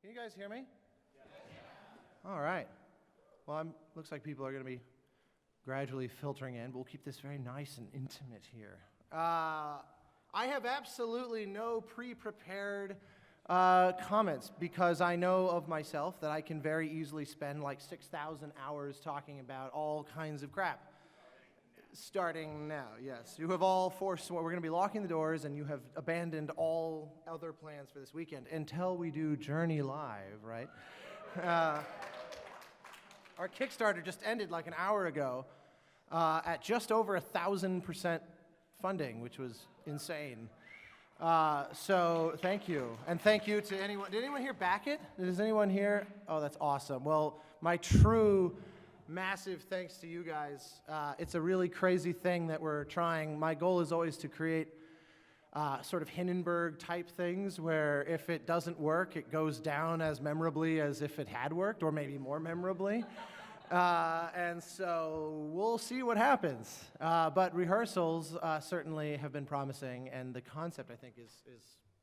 Can you guys hear me? All right. Well, looks like people are going to be gradually filtering in. We'll keep this very nice and intimate here. I have absolutely no pre-prepared comments because I know of myself that I can very easily spend like 6,000 hours talking about all kinds of crap. Starting now, yes. You have all we're going to be locking the doors and you have abandoned all other plans for this weekend until we do Journey Live, right? Our Kickstarter just ended like an hour ago at just over 1,000% funding, which was insane. So thank you. And thank you to anyone. Did anyone here back it? Is anyone here? Oh, that's awesome. Well, my true massive thanks to you guys. It's a really crazy thing that we're trying. My goal is always to create sort of Hindenburg type things where if it doesn't work, it goes down as memorably as if it had worked, or maybe more memorably. And so we'll see what happens. But rehearsals certainly have been promising, and the concept I think is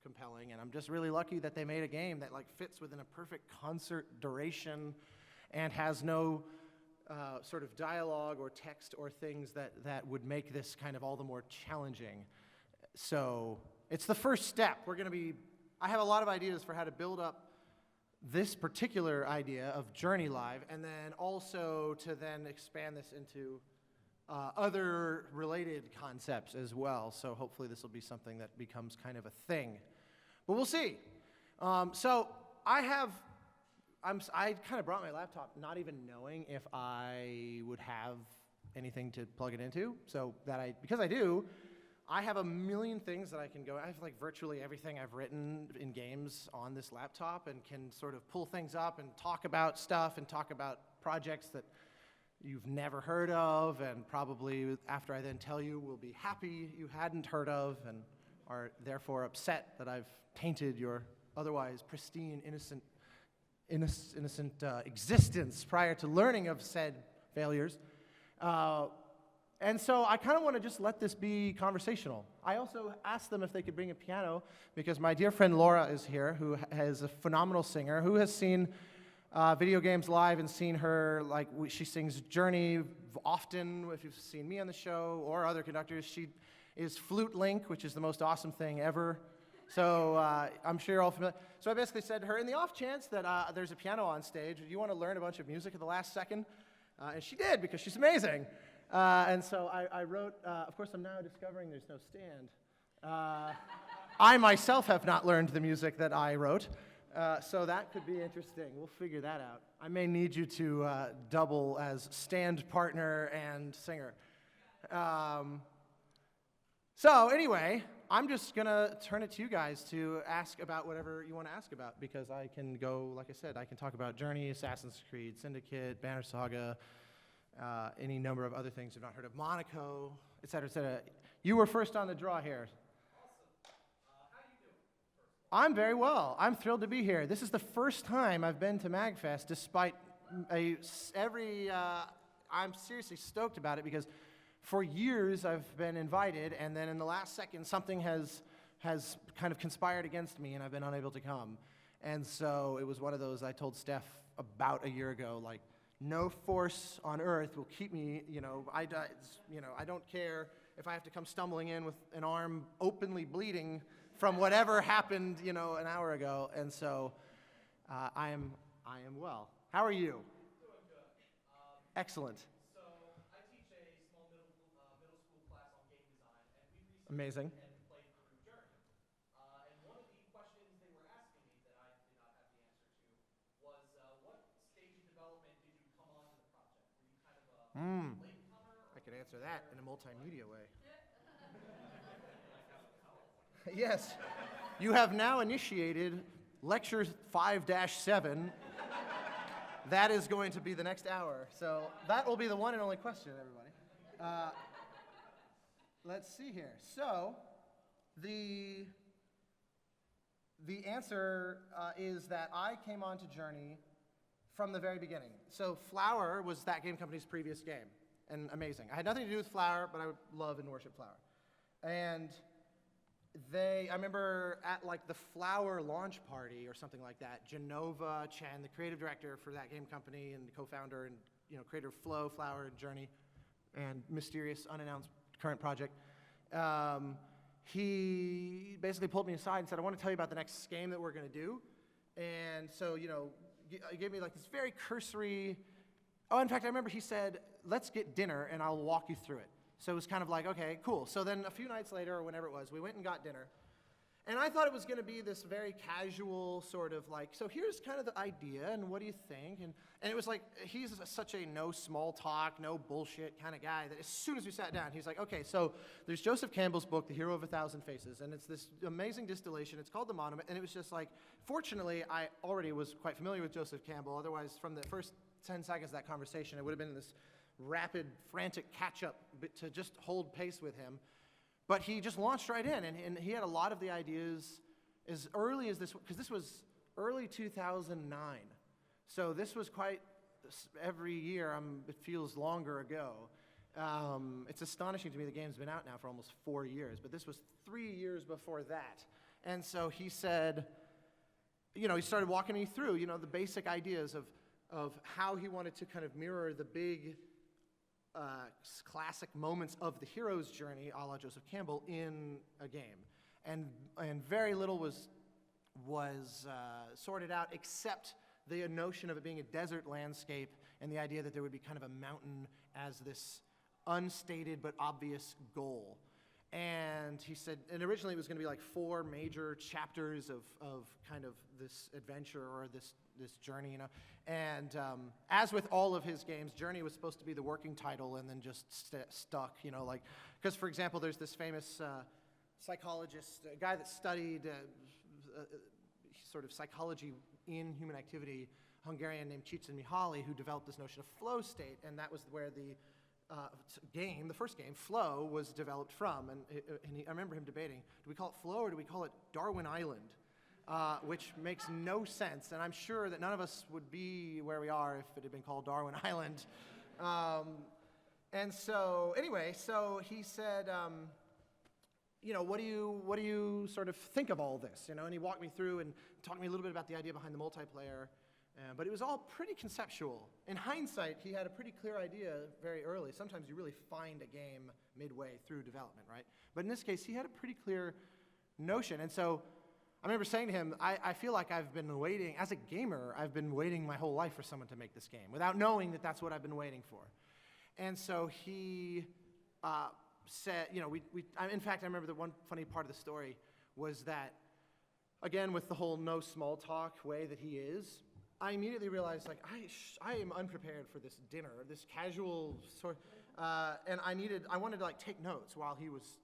compelling. And I'm just really lucky that they made a game that like fits within a perfect concert duration and has no sort of dialogue or text or things that would make this kind of all the more challenging. So it's the first step. I have a lot of ideas for how to build up this particular idea of Journey Live, and then also to then expand this into other related concepts as well. So hopefully this will be something that becomes kind of a thing. But we'll see. So I kind of brought my laptop not even knowing if I would have anything to plug it into. So because I do, I have a million things that I can go. I have like virtually everything I've written in games on this laptop and can sort of pull things up and talk about stuff and talk about projects that you've never heard of, and probably after I then tell you will be happy you hadn't heard of and are therefore upset that I've tainted your otherwise pristine, innocent existence prior to learning of said failures. And so I kind of want to just let this be conversational. I also asked them if they could bring a piano because my dear friend Laura is here, who is a phenomenal singer, who has seen video games live and seen her, she sings Journey often, if you've seen me on the show or other conductors. She is Flute Link, which is the most awesome thing ever. So I'm sure you're all familiar. So I basically said to her, in the off chance that there's a piano on stage, do you want to learn a bunch of music at the last second? And she did, because she's amazing. And so I wrote, of course I'm now discovering there's no stand. I myself have not learned the music that I wrote, so that could be interesting. We'll figure that out. I may need you to double as stand partner and singer. So anyway, I'm just going to turn it to you guys to ask about whatever you want to ask about, because I can go, like I said, I can talk about Journey, Assassin's Creed, Syndicate, Banner Saga, any number of other things you've not heard of, Monaco, et cetera, et cetera. You were first on the draw here. Awesome. How are you doing, first of all? I'm very well. I'm thrilled to be here. This is the first time I've been to MAGFest, despite I'm seriously stoked about it, because for years I've been invited, and then in the last second something has kind of conspired against me, and I've been unable to come. And so it was one of those, I told Steph about a year ago, like, no force on earth will keep me, I don't care if I have to come stumbling in with an arm openly bleeding from whatever happened, an hour ago. And so I am well. How are you? Doing good. Excellent. So I teach a small middle school class on game design, and we recently Amazing. went and played through Journey. And one of the questions they were asking me that I did not have the answer to was, what stage of development did you come onto the project? Were you kind of a latecomer? I could answer that in a multimedia way. Yes. You have now initiated lecture 5-7. That is going to be the next hour. So that will be the one and only question, everybody. Let's see here. So the answer is that I came onto Journey from the very beginning. So Flower was that game company's previous game, and amazing. I had nothing to do with Flower, but I would love and worship Flower. And I remember at like the Flower launch party or something like that, Genova Chen, the creative director for that game company and co-founder and creator of Flow, Flower, and Journey, and mysterious unannounced current project, he basically pulled me aside and said, I want to tell you about the next game that we're going to do. And so, he gave me like this very cursory, in fact, I remember he said, let's get dinner and I'll walk you through it. So it was kind of like, okay, cool. So then a few nights later, or whenever it was, we went and got dinner. And I thought it was going to be this very casual sort of like, so here's kind of the idea, and what do you think? And it was like, he's such a no small talk, no bullshit kind of guy that as soon as we sat down, he's like, okay, so there's Joseph Campbell's book, The Hero of a Thousand Faces, and it's this amazing distillation. It's called The Monument, and it was just like, fortunately, I already was quite familiar with Joseph Campbell. Otherwise, from the first 10 seconds of that conversation, it would have been this rapid, frantic catch-up to just hold pace with him. But he just launched right in, and he had a lot of the ideas as early as this, because this was early 2009. So this was quite, every year, it feels longer ago. It's astonishing to me the game's been out now for almost 4 years, but this was 3 years before that. And so he said, he started walking me through, the basic ideas of how he wanted to kind of mirror the big classic moments of the hero's journey, a la Joseph Campbell, in a game, and very little was sorted out except the notion of it being a desert landscape and the idea that there would be kind of a mountain as this unstated but obvious goal. And he said, and originally it was going to be like 4 major chapters of kind of this adventure or this journey, And as with all of his games, Journey was supposed to be the working title and then just stuck, because for example, there's this famous psychologist, a guy that studied sort of psychology in human activity, Hungarian named Csikszentmihalyi, who developed this notion of flow state, and that was where the first game, Flow, was developed from. I remember him debating, do we call it Flow or do we call it Darwin Island? Which makes no sense, and I'm sure that none of us would be where we are if it had been called Darwin Island. And so, anyway, so he said, what do you sort of think of all this? And he walked me through and talked to me a little bit about the idea behind the multiplayer. But it was all pretty conceptual. In hindsight, he had a pretty clear idea very early. Sometimes you really find a game midway through development, right? But in this case, he had a pretty clear notion. And so I remember saying to him, I feel like I've been waiting, as a gamer, I've been waiting my whole life for someone to make this game, without knowing that that's what I've been waiting for. And so he said, in fact, I remember the one funny part of the story was that, again, with the whole no small talk way that he is, I immediately realized, like, I am unprepared for this dinner, this casual sort, and I wanted to like take notes while he was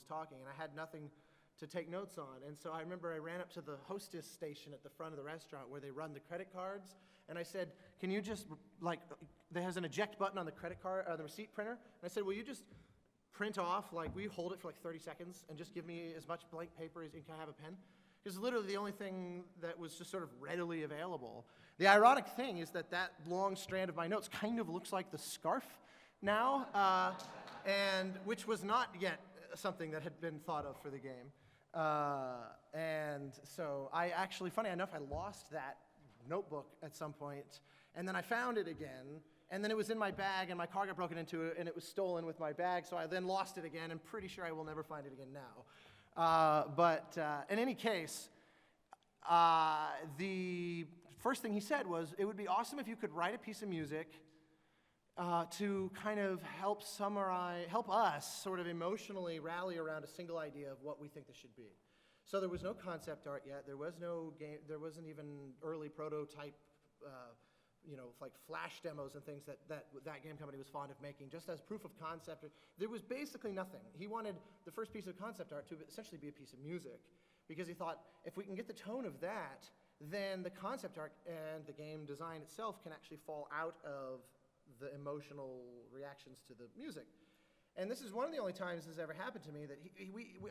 talking, and I had nothing to take notes on. And so I remember I ran up to the hostess station at the front of the restaurant where they run the credit cards, and I said, can you just, like, there's an eject button on the credit card, the receipt printer, and I said, will you just print off, like, will you hold it for like 30 seconds and just give me as much blank paper as you can, have a pen? Because literally the only thing that was just sort of readily available. The ironic thing is that long strand of my notes kind of looks like the scarf now, and which was not yet something that had been thought of for the game. And so I actually, funny enough, I lost that notebook at some point, and then I found it again, and then it was in my bag, and my car got broken into, and it was stolen with my bag, so I then lost it again, and pretty sure I will never find it again now. But in any case, the first thing he said was, it would be awesome if you could write a piece of music to kind of help us sort of emotionally rally around a single idea of what we think this should be. So there was no concept art yet. There was no game. There wasn't even early prototype, like flash demos and things that game company was fond of making, just as proof of concept. There was basically nothing. He wanted the first piece of concept art to essentially be a piece of music, because he thought, if we can get the tone of that, then the concept art and the game design itself can actually fall out of the emotional reactions to the music. And this is one of the only times this ever happened to me that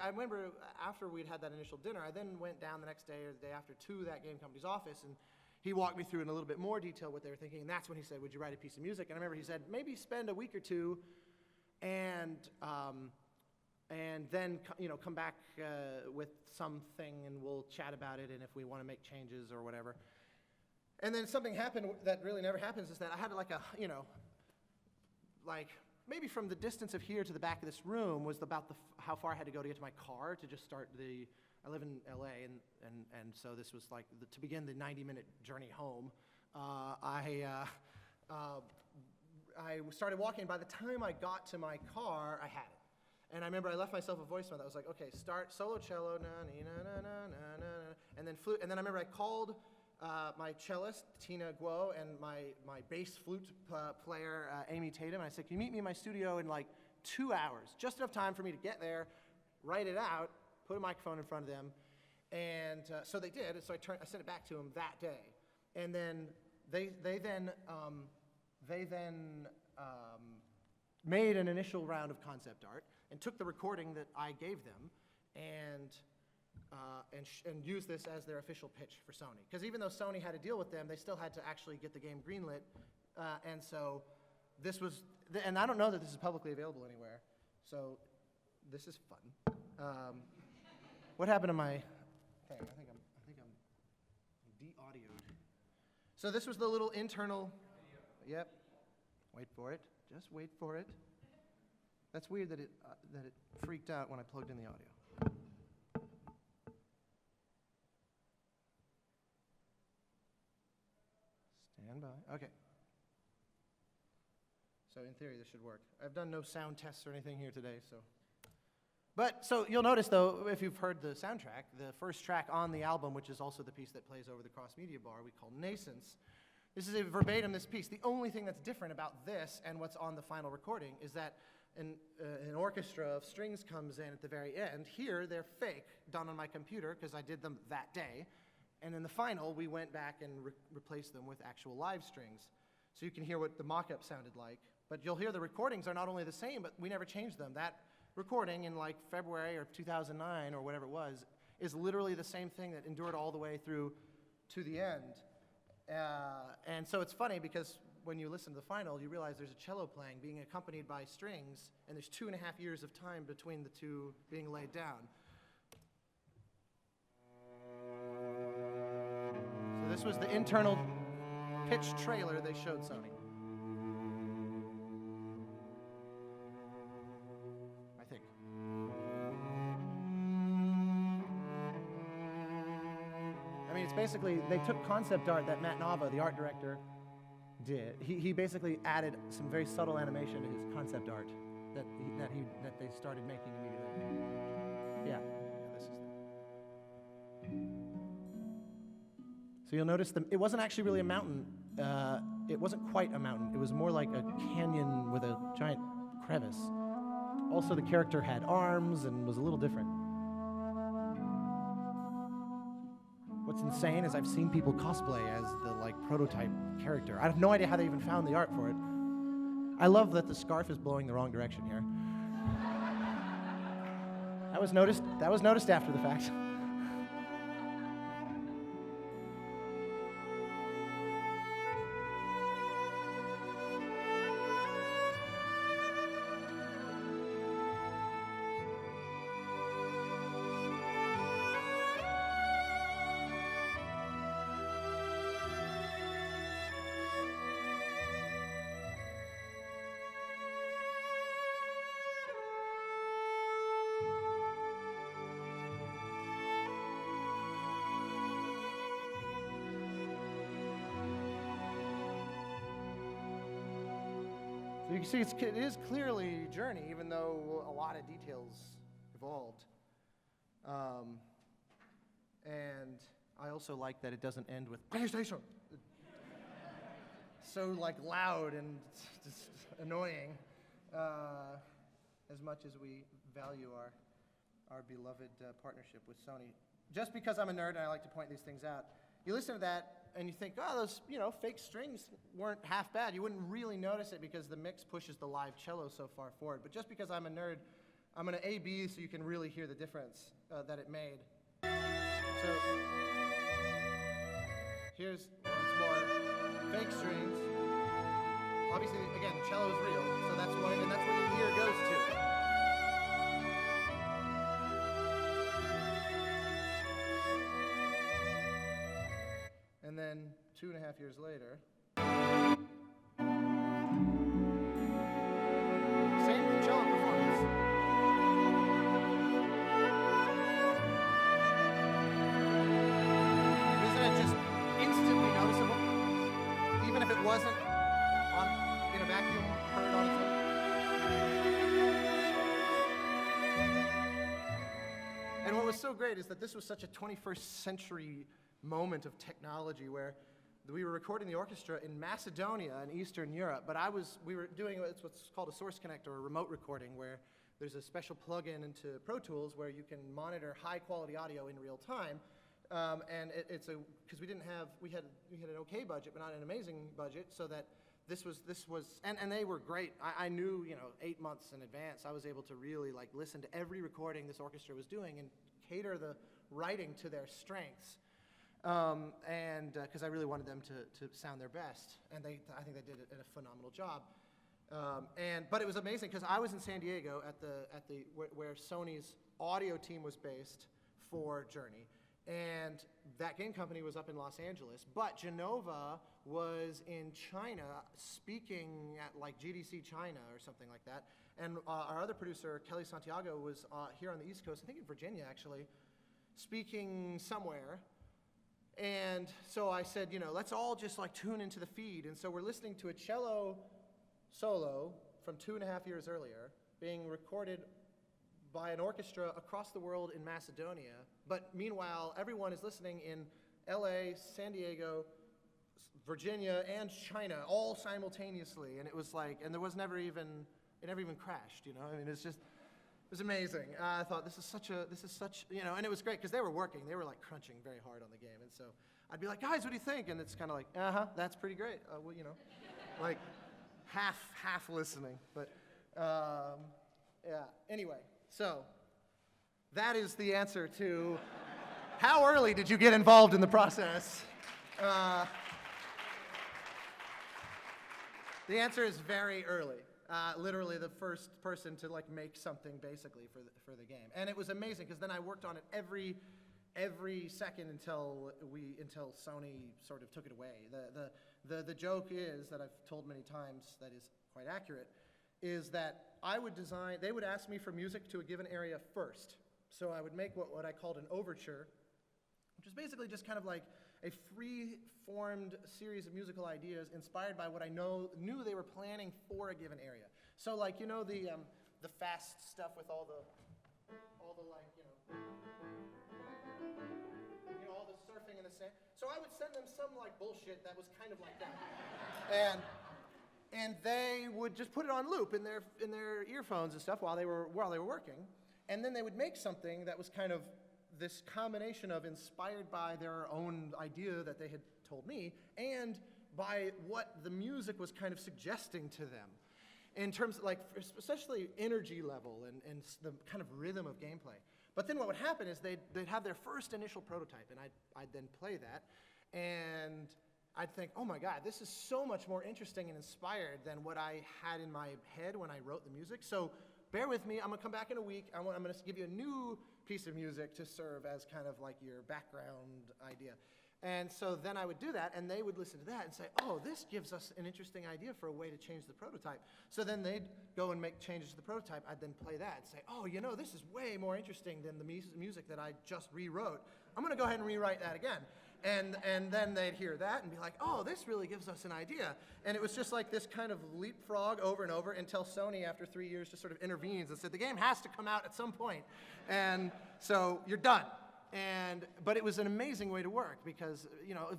I remember after we'd had that initial dinner, I then went down the next day or the day after to that game company's office, and he walked me through in a little bit more detail what they were thinking, and that's when he said, would you write a piece of music? And I remember he said, maybe spend a week or two and and then come back with something, and we'll chat about it, and if we want to make changes or whatever. And then something happened that really never happens, is that I had like a, like maybe from the distance of here to the back of this room was about how far I had to go to get to my car to just start I live in LA, and so this was like to begin the 90-minute journey home. I started walking. By the time I got to my car, I had it. And I remember I left myself a voicemail that was like, okay, start solo cello, na-na-na-na-na-na, and then flute. And then I remember I called my cellist, Tina Guo, and my bass flute player, Amy Tatum. And I said, can you meet me in my studio in like 2 hours? Just enough time for me to get there, write it out, put a microphone in front of them. And so they did. And so I sent it back to them that day. And then they then made an initial round of concept art and took the recording that I gave them and used this as their official pitch for Sony. Because even though Sony had to deal with them, they still had to actually get the game greenlit. And so this was, and I don't know that this is publicly available anywhere. So this is fun. What happened to my thing? I think I'm de-audioed. So this was the little internal. Yep. Wait for it. Just wait for it. That's weird that it freaked out when I plugged in the audio. Stand by. Okay. So in theory, this should work. I've done no sound tests or anything here today, so. But so you'll notice, though, if you've heard the soundtrack, the first track on the album, which is also the piece that plays over the cross-media bar, we call Nascence. This is a verbatim this piece. The only thing that's different about this and what's on the final recording is that an orchestra of strings comes in at the very end. Here, they're fake, done on my computer, because I did them that day. And in the final, we went back and replaced them with actual live strings. So you can hear what the mock-up sounded like. But you'll hear the recordings are not only the same, but we never changed them. That recording in like February or 2009 or whatever it was is literally the same thing that endured all the way through to the end. And so it's funny because when you listen to the final, you realize there's a cello playing being accompanied by strings, and there's 2.5 years of time between the two being laid down. So this was the internal pitch trailer they showed Sony. I think. I mean, it's basically, they took concept art that Matt Nava, the art director, did. He basically added some very subtle animation to his concept art that they started making immediately. Yeah. This is. So you'll notice it wasn't actually really a mountain. It wasn't quite a mountain. It was more like a canyon with a giant crevice. Also, the character had arms and was a little different. What's insane is I've seen people cosplay as the prototype character. I have no idea how they even found the art for it. I love that the scarf is blowing the wrong direction here. That was noticed after the fact. So you can see it is clearly a journey, even though a lot of details evolved. And I also like that it doesn't end with PlayStation. So loud and just annoying, as much as we value our beloved partnership with Sony. Just because I'm a nerd and I like to point these things out, you listen to that and you think, oh, those fake strings weren't half bad. You wouldn't really notice it because the mix pushes the live cello so far forward. But just because I'm a nerd, I'm going to A-B so you can really hear the difference that it made. So here's once more fake strings. Obviously, again, the cello is real, so that's where your ear goes to. then 2.5 years later, same cello performance. Isn't it just instantly noticeable? Even if it wasn't in a vacuum, heard on its own. And what was so great is that this was such a 21st century moment of technology where we were recording the orchestra in Macedonia in Eastern Europe, but we were doing what's called a source connect or a remote recording where there's a special plug-in into Pro Tools where you can monitor high-quality audio in real time. And because we had an okay budget, but not an amazing budget, so that this was, and they were great. I knew, 8 months in advance, I was able to really like listen to every recording this orchestra was doing and cater the writing to their strengths. And because I really wanted them to sound their best, and I think they did a phenomenal job. But it was amazing because I was in San Diego where Sony's audio team was based for Journey. And that game company was up in Los Angeles, but Genova was in China speaking at like GDC China or something like that. And our other producer, Kelly Santiago, was here on the East Coast, I think in Virginia actually, speaking somewhere. And so I said, let's all just like tune into the feed. And so we're listening to a cello solo from 2.5 years earlier being recorded by an orchestra across the world in Macedonia, but meanwhile, everyone is listening in LA, San Diego, Virginia, and China, all simultaneously, and it was like, and it never even crashed, I mean, it was amazing. I thought, this is such, and it was great, because they were like crunching very hard on the game, and so I'd be like, guys, what do you think? And it's kind of like, that's pretty great, well, like half listening, but, yeah, anyway. So, that is the answer to how early did you get involved in the process? The answer is very early. Literally the first person to like make something basically for the game. And it was amazing because then I worked on it every second until Sony sort of took it away. The joke is that I've told many times that is quite accurate, is that they would ask me for music to a given area first. So I would make what I called an overture, which is basically just kind of like a free-formed series of musical ideas inspired by what I knew they were planning for a given area. So like, the fast stuff with all the like, all the surfing in the sand. So I would send them some like bullshit that was kind of like that. And they would just put it on loop in their earphones and stuff while they were working, and then they would make something that was kind of this combination of inspired by their own idea that they had told me, and by what the music was kind of suggesting to them, in terms of like especially energy level and the kind of rhythm of gameplay. But then what would happen is they'd have their first initial prototype, and I'd then play that, and I'd think, oh my God, this is so much more interesting and inspired than what I had in my head when I wrote the music. So bear with me, I'm gonna come back in a week. I'm gonna give you a new piece of music to serve as kind of like your background idea. And so then I would do that, and they would listen to that and say, oh, this gives us an interesting idea for a way to change the prototype. So then they'd go and make changes to the prototype. I'd then play that and say, oh, this is way more interesting than the music that I just rewrote. I'm gonna go ahead and rewrite that again. And then they'd hear that and be like, oh, this really gives us an idea. And it was just like this kind of leapfrog over and over until Sony, after 3 years, just sort of intervenes and said, the game has to come out at some point. And so you're done. But it was an amazing way to work because,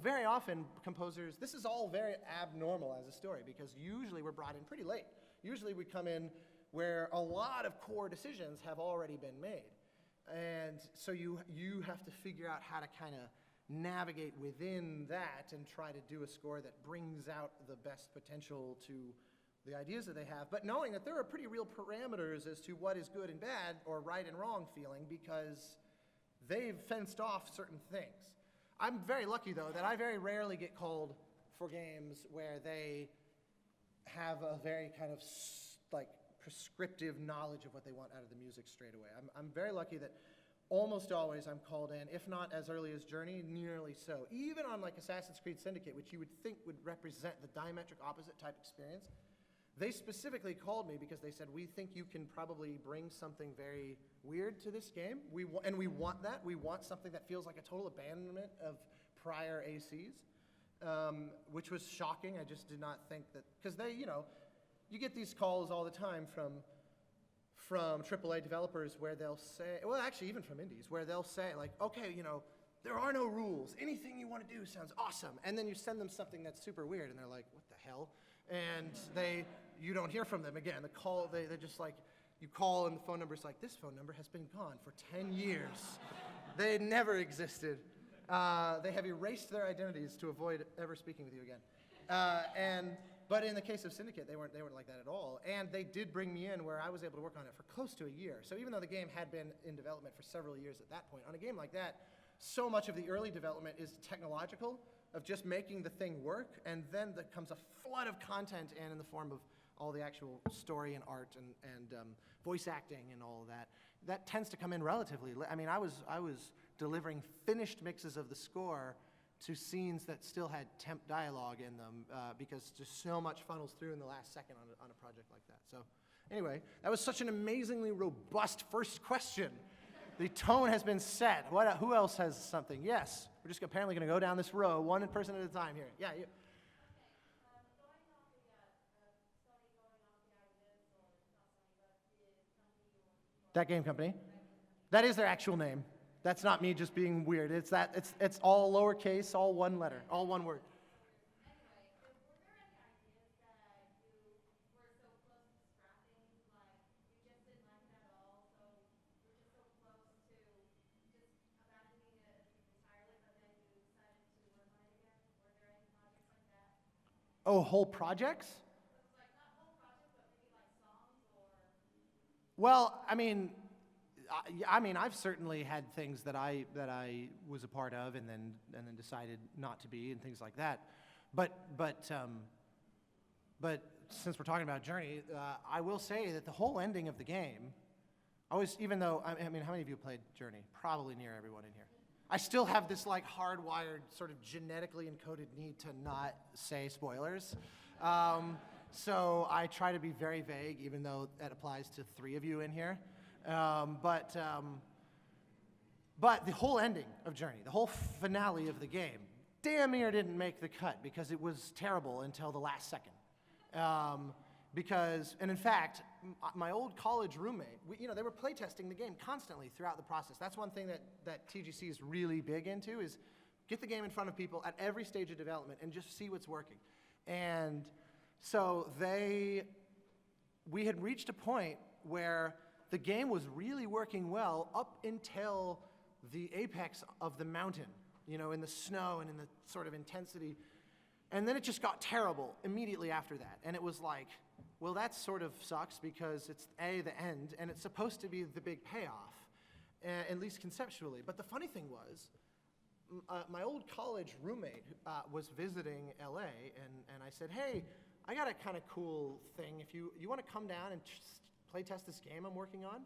very often composers, this is all very abnormal as a story because usually we're brought in pretty late. Usually we come in where a lot of core decisions have already been made. And so you have to figure out how to kind of navigate within that and try to do a score that brings out the best potential to the ideas that they have, but knowing that there are pretty real parameters as to what is good and bad or right and wrong feeling because they've fenced off certain things. I'm very lucky, though, that I very rarely get called for games where they have a very kind of like prescriptive knowledge of what they want out of the music straight away. I'm very lucky that almost always I'm called in, if not as early as Journey, nearly so. Even on like Assassin's Creed Syndicate, which you would think would represent the diametric opposite type experience, they specifically called me because they said, we think you can probably bring something very weird to this game. And we want that. We want something that feels like a total abandonment of prior ACs, which was shocking. I just did not think that, because they, you get these calls all the time from AAA developers where they'll say, well, actually even from indies, where they'll say like, okay, there are no rules. Anything you want to do sounds awesome. And then you send them something that's super weird, and they're like, what the hell? And you don't hear from them again. They're just like, you call and the phone number's like, this phone number has been gone for 10 years. They never existed. They have erased their identities to avoid ever speaking with you again. But in the case of Syndicate, they weren't like that at all. And they did bring me in where I was able to work on it for close to a year. So even though the game had been in development for several years at that point, on a game like that, so much of the early development is technological, of just making the thing work, and then there comes a flood of content in the form of all the actual story and art and voice acting and all of that. That tends to come in relatively. I mean, I was delivering finished mixes of the score to scenes that still had temp dialogue in them because just so much funnels through in the last second on a project like that. So anyway, that was such an amazingly robust first question. The tone has been set. Who else has something? Yes, we're just apparently going to go down this row, one person at a time here. Yeah, you. That game company? That is their actual name. That's not me just being weird. It's all lowercase, all one letter, all one word. Oh, whole projects? Well, I mean, I've certainly had things that I was a part of and then decided not to be and things like that. But since we're talking about Journey, I will say that the whole ending of the game, even though I mean, how many of you played Journey? Probably near everyone in here. I still have this like hardwired, sort of genetically encoded need to not say spoilers. So I try to be very vague, even though that applies to 3 of you in here. But the whole ending of Journey, the whole finale of the game, damn near didn't make the cut because it was terrible until the last second. And in fact, my old college roommate, they were playtesting the game constantly throughout the process. That's one thing that TGC is really big into, is get the game in front of people at every stage of development and just see what's working. And so we had reached a point where the game was really working well up until the apex of the mountain, in the snow and in the sort of intensity. And then it just got terrible immediately after that. And it was like, well, that sort of sucks because it's the end, and it's supposed to be the big payoff, at least conceptually. But the funny thing was, my old college roommate was visiting LA, and I said, hey, I got a kind of cool thing. If you want to come down and play test this game I'm working on.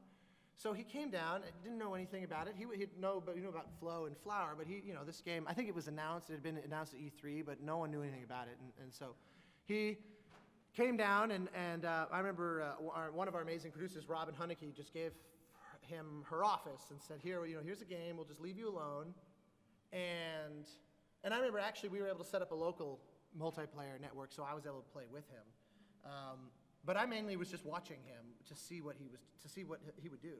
So he came down, didn't know anything about it. He knew about Flow and Flower, but this game, I think it was announced. It had been announced at E3, but no one knew anything about it. And so he came down, and I remember one of our amazing producers, Robin Hunnicky, just gave him her office and said, here's a game. We'll just leave you alone. And I remember actually we were able to set up a local multiplayer network, so I was able to play with him. But I mainly was just watching him to see what he would do.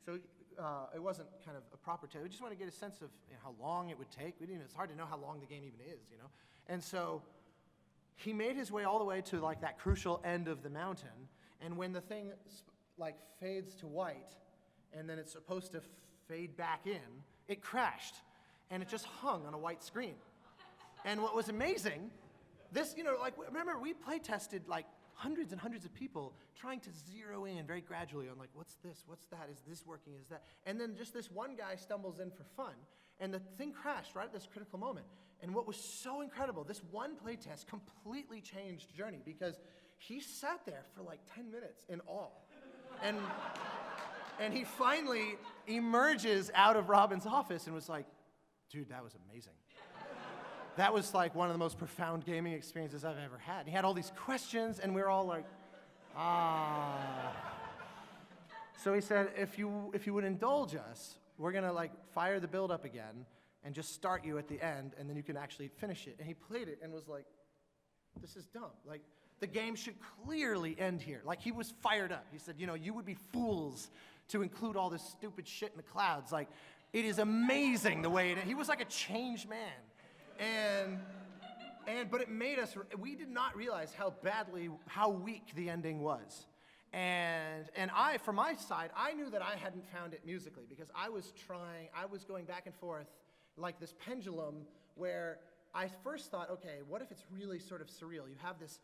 So it wasn't kind of a proper test. We just want to get a sense of how long it would take. It's hard to know how long the game even is, And so he made his way all the way to like that crucial end of the mountain, and when the thing like fades to white, and then it's supposed to fade back in, it crashed, and it just hung on a white screen. And what was amazing, remember we play tested like hundreds and hundreds of people trying to zero in very gradually on like, what's this, what's that, is this working, is that? And then just this one guy stumbles in for fun, and the thing crashed right at this critical moment. And what was so incredible, this one playtest completely changed Journey, because he sat there for like 10 minutes in awe. And he finally emerges out of Robin's office and was like, dude, that was amazing. That was like one of the most profound gaming experiences I've ever had. He had all these questions, and we were all like, ah. So he said, if you would indulge us, we're gonna like fire the build up again and just start you at the end, and then you can actually finish it. And he played it and was like, this is dumb. Like, the game should clearly end here. Like, he was fired up. He said, you would be fools to include all this stupid shit in the clouds. Like, it is amazing the way he was like a changed man. But it made us, we did not realize how weak the ending was. And I, from my side, I knew that I hadn't found it musically because I was going back and forth like this pendulum where I first thought, okay, what if it's really sort of surreal? You have this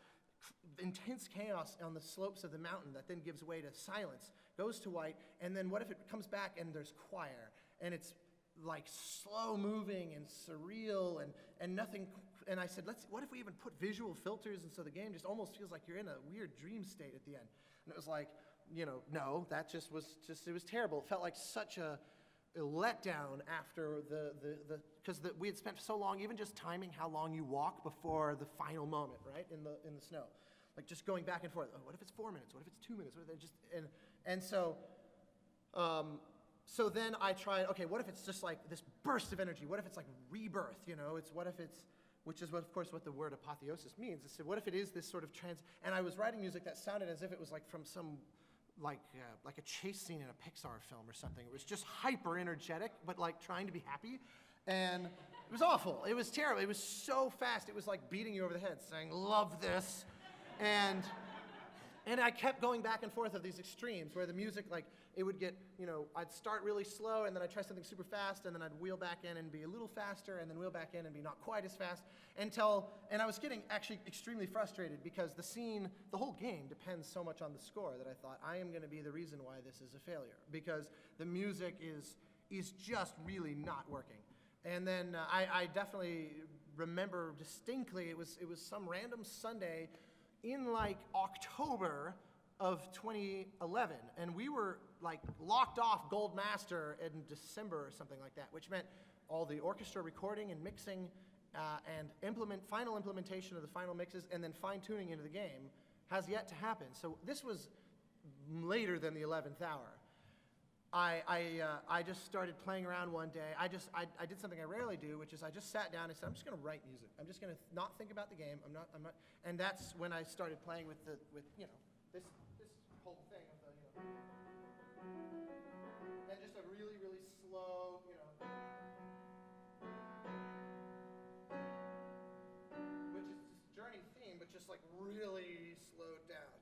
intense chaos on the slopes of the mountain that then gives way to silence, goes to white, and then what if it comes back and there's choir, and it's like slow moving and surreal and nothing, and I said, what if we even put visual filters, and so the game just almost feels like you're in a weird dream state at the end. And it was like, no, that just was it was terrible. It felt like such a letdown after because we had spent so long, even just timing how long you walk before the final moment, right, in the snow, like just going back and forth. Oh, what if it's 4 minutes? What if it's 2 minutes? What if just so then I tried. Okay, what if it's just like this burst of energy? What if it's like rebirth? Which is of course what the word apotheosis means. I said, what if it is this sort of and I was writing music that sounded as if it was like from some like a chase scene in a Pixar film or something. It was just hyper energetic, but like trying to be happy. And it was awful. It was terrible. It was so fast. It was like beating you over the head, saying, love this. And I kept going back and forth of these extremes where the music, like, it would get, I'd start really slow, and then I'd try something super fast, and then I'd wheel back in and be a little faster, and then wheel back in and be not quite as fast, and I was getting actually extremely frustrated because the whole game depends so much on the score that I thought, I am going to be the reason why this is a failure, because the music is just really not working. And then I definitely remember distinctly, it was some random Sunday in like October of 2011, and we were like locked off Gold Master in December or something like that, which meant all the orchestra recording and mixing and final implementation of the final mixes and then fine-tuning into the game has yet to happen. So this was later than the 11th hour. I just started playing around one day. I did something I rarely do, which is I just sat down and said, I'm just going to write music. I'm just going to not think about the game. I'm not, and that's when I started playing with this whole thing of and just a really, really slow, which is just journey theme, but just like really slowed down.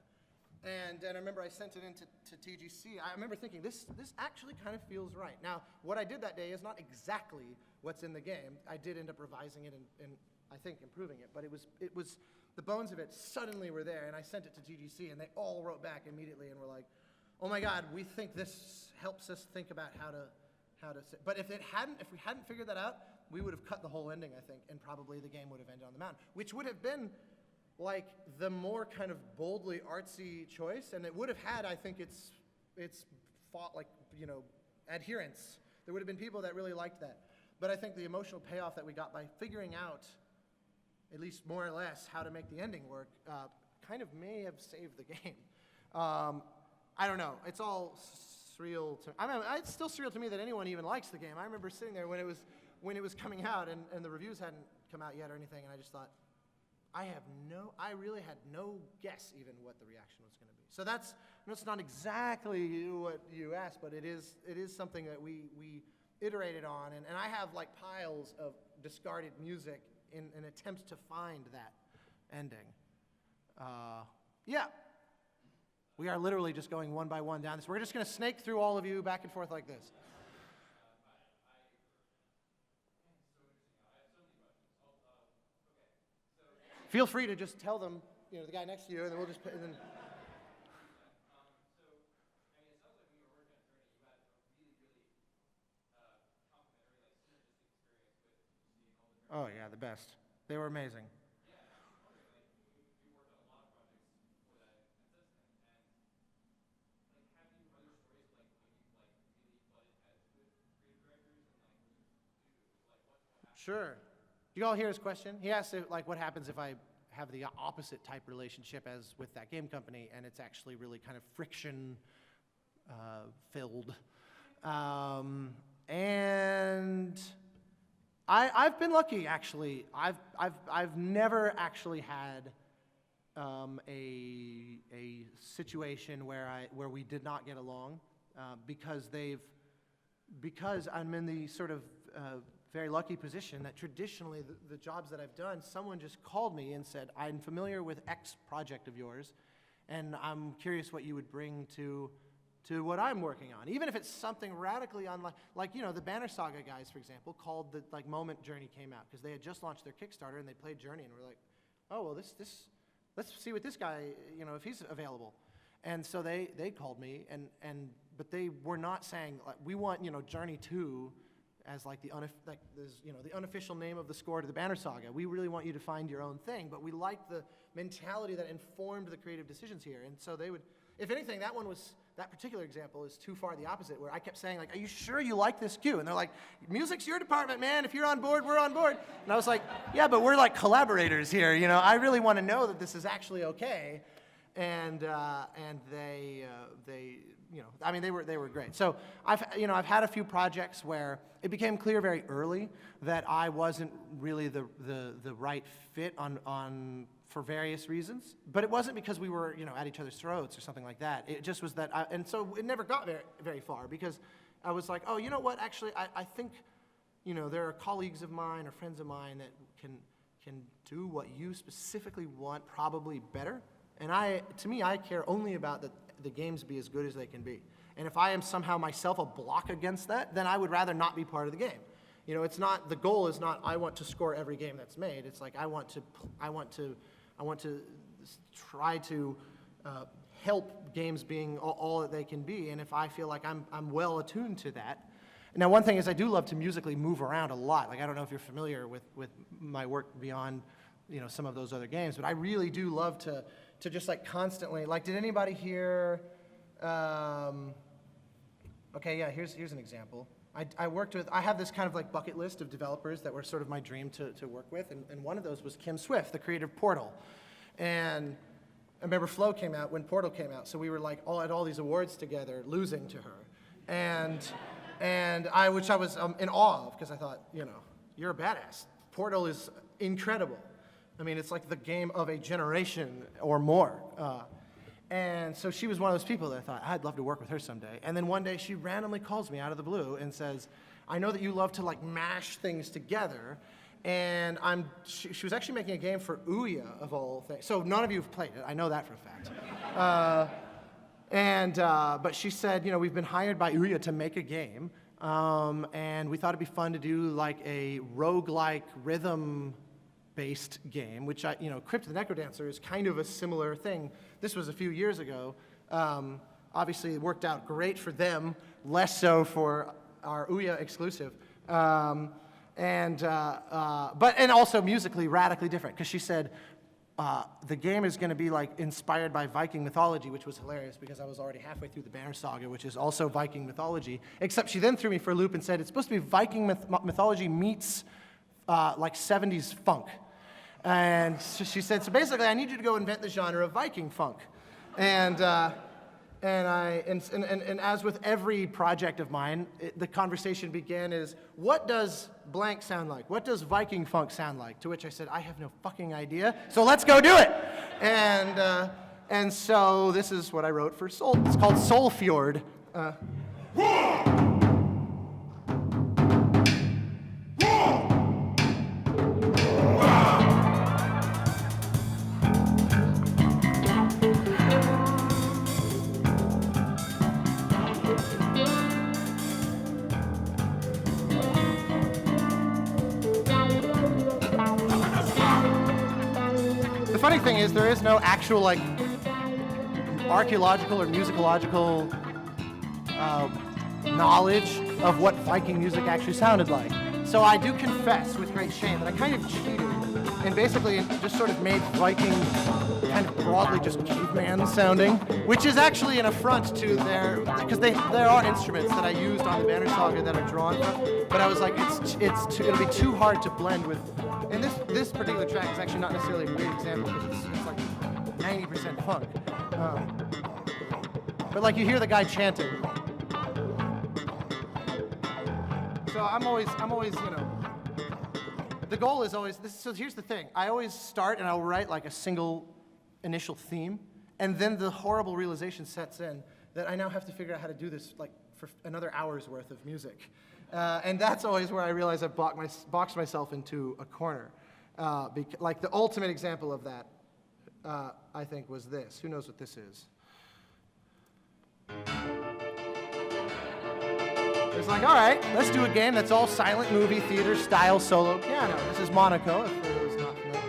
And I remember I sent it into TGC. I remember thinking, this actually kind of feels right. Now, what I did that day is not exactly what's in the game. I did end up revising it and I think improving it, but it was the bones of it suddenly were there, and I sent it to TGC, and they all wrote back immediately and were like, oh my God, we think this helps us think about how to sit. But if we hadn't figured that out, we would have cut the whole ending, I think, and probably the game would have ended on the mountain, which would have been like the more kind of boldly artsy choice, and it would have had, I think, its fought like, adherence. There would have been people that really liked that. But I think the emotional payoff that we got by figuring out, at least more or less, how to make the ending work, kind of may have saved the game. I don't know. It's all surreal to. It's still surreal to me that anyone even likes the game. I remember sitting there when it was coming out, and the reviews hadn't come out yet or anything, and I just thought, I really had no guess even what the reaction was going to be. So that's not exactly what you asked, but it is something that we iterated on, and I have like piles of discarded music in an attempt to find that ending. Yeah. We are literally just going one by one down this. We're just going to snake through all of you back and forth like this. Feel free to just tell them, the guy next to you, and then we'll just put and then. Oh yeah, the best. They were amazing. Sure. You all hear his question? He asked, like, what happens if I have the opposite type relationship as with that game company, and it's actually really kind of friction filled. And I've been lucky, actually. I've never actually had a situation where we did not get along because I'm in the sort of very lucky position that traditionally the jobs that I've done, someone just called me and said, I'm familiar with X project of yours, and I'm curious what you would bring to what I'm working on. Even if it's something radically unlike, like, you know, the Banner Saga guys, for example, called the, like, moment Journey came out, because they had just launched their Kickstarter, and they played Journey, and we're like, oh, well, let's see what this guy, you know, if he's available. And so they called me, but they were not saying, like, we want, you know, Journey 2 as like the unofficial name of the score to the Banner Saga. We really want you to find your own thing, but we like the mentality that informed the creative decisions here. And so they would, if anything, that particular example is too far the opposite, where I kept saying, like, are you sure you like this cue? And they're like, music's your department, man. If you're on board, we're on board. And I was like, yeah, but we're like collaborators here. You know, I really want to know that this is actually okay. And they you know, I mean, they were great. So I've had a few projects where it became clear very early that I wasn't really the right fit on for various reasons. But it wasn't because we were, you know, at each other's throats or something like that. It just was that, and so it never got very far, because I was like, oh, you know what? Actually, I think, you know, there are colleagues of mine or friends of mine that can do what you specifically want probably better. And to me, I care only about the games be as good as they can be. And if I am somehow myself a block against that, then I would rather not be part of the game. You know, it's not, the goal is not I want to score every game that's made. It's like I want to try to help games being all that they can be. And if I feel like I'm well attuned to that. Now, one thing is I do love to musically move around a lot. Like, I don't know if you're familiar with my work beyond, you know, some of those other games, but I really do love to just like constantly, like, did anybody hear, okay, yeah, here's an example. I have this kind of like bucket list of developers that were sort of my dream to work with, and one of those was Kim Swift, the creator of Portal. And I remember Flow came out when Portal came out, so we were like at all these awards together, losing to her. Which I was in awe of, because I thought, you know, you're a badass. Portal is incredible. I mean, it's like the game of a generation or more. And so she was one of those people that I thought, I'd love to work with her someday. And then one day she randomly calls me out of the blue and says, I know that you love to like mash things together. And she was actually making a game for Ouya, of all things. So none of you have played it. I know that for a fact. But she said, you know, we've been hired by Ouya to make a game. And we thought it'd be fun to do like a roguelike rhythm-based game, which Crypt the Necrodancer is kind of a similar thing. This was a few years ago. Obviously, it worked out great for them, less so for our Ouya exclusive. And also musically radically different, because she said the game is going to be like inspired by Viking mythology, which was hilarious because I was already halfway through the Banner Saga, which is also Viking mythology. Except she then threw me for a loop and said it's supposed to be Viking mythology meets like 70s funk. And so she said, so basically, I need you to go invent the genre of Viking funk. And as with every project of mine, the conversation began as, what does blank sound like? What does Viking funk sound like? To which I said, I have no fucking idea, so let's go do it. And so this is what I wrote for Soul. It's called Soul Fjord. The funny thing is, there is no actual like archaeological or musicological knowledge of what Viking music actually sounded like. So I do confess with great shame that I kind of cheated and basically just sort of made Viking kind of broadly just caveman sounding, which is actually an affront to because there are instruments that I used on the Banner Saga that are drawn from. But I was like, it'll be too hard to blend with. And this particular track is actually not necessarily a great example because it's like 90% funk. But like you hear the guy chanting. So I'm always, you know. The goal is always this. So here's the thing: I always start and I'll write like a single initial theme, and then the horrible realization sets in that I now have to figure out how to do this like for another hour's worth of music. And that's always where I realize I've boxed myself into a corner. Like the ultimate example of that, I think, was this. Who knows what this is? It's like, all right, let's do a game that's all silent movie theater style solo piano. This is Monaco, if it was not familiar.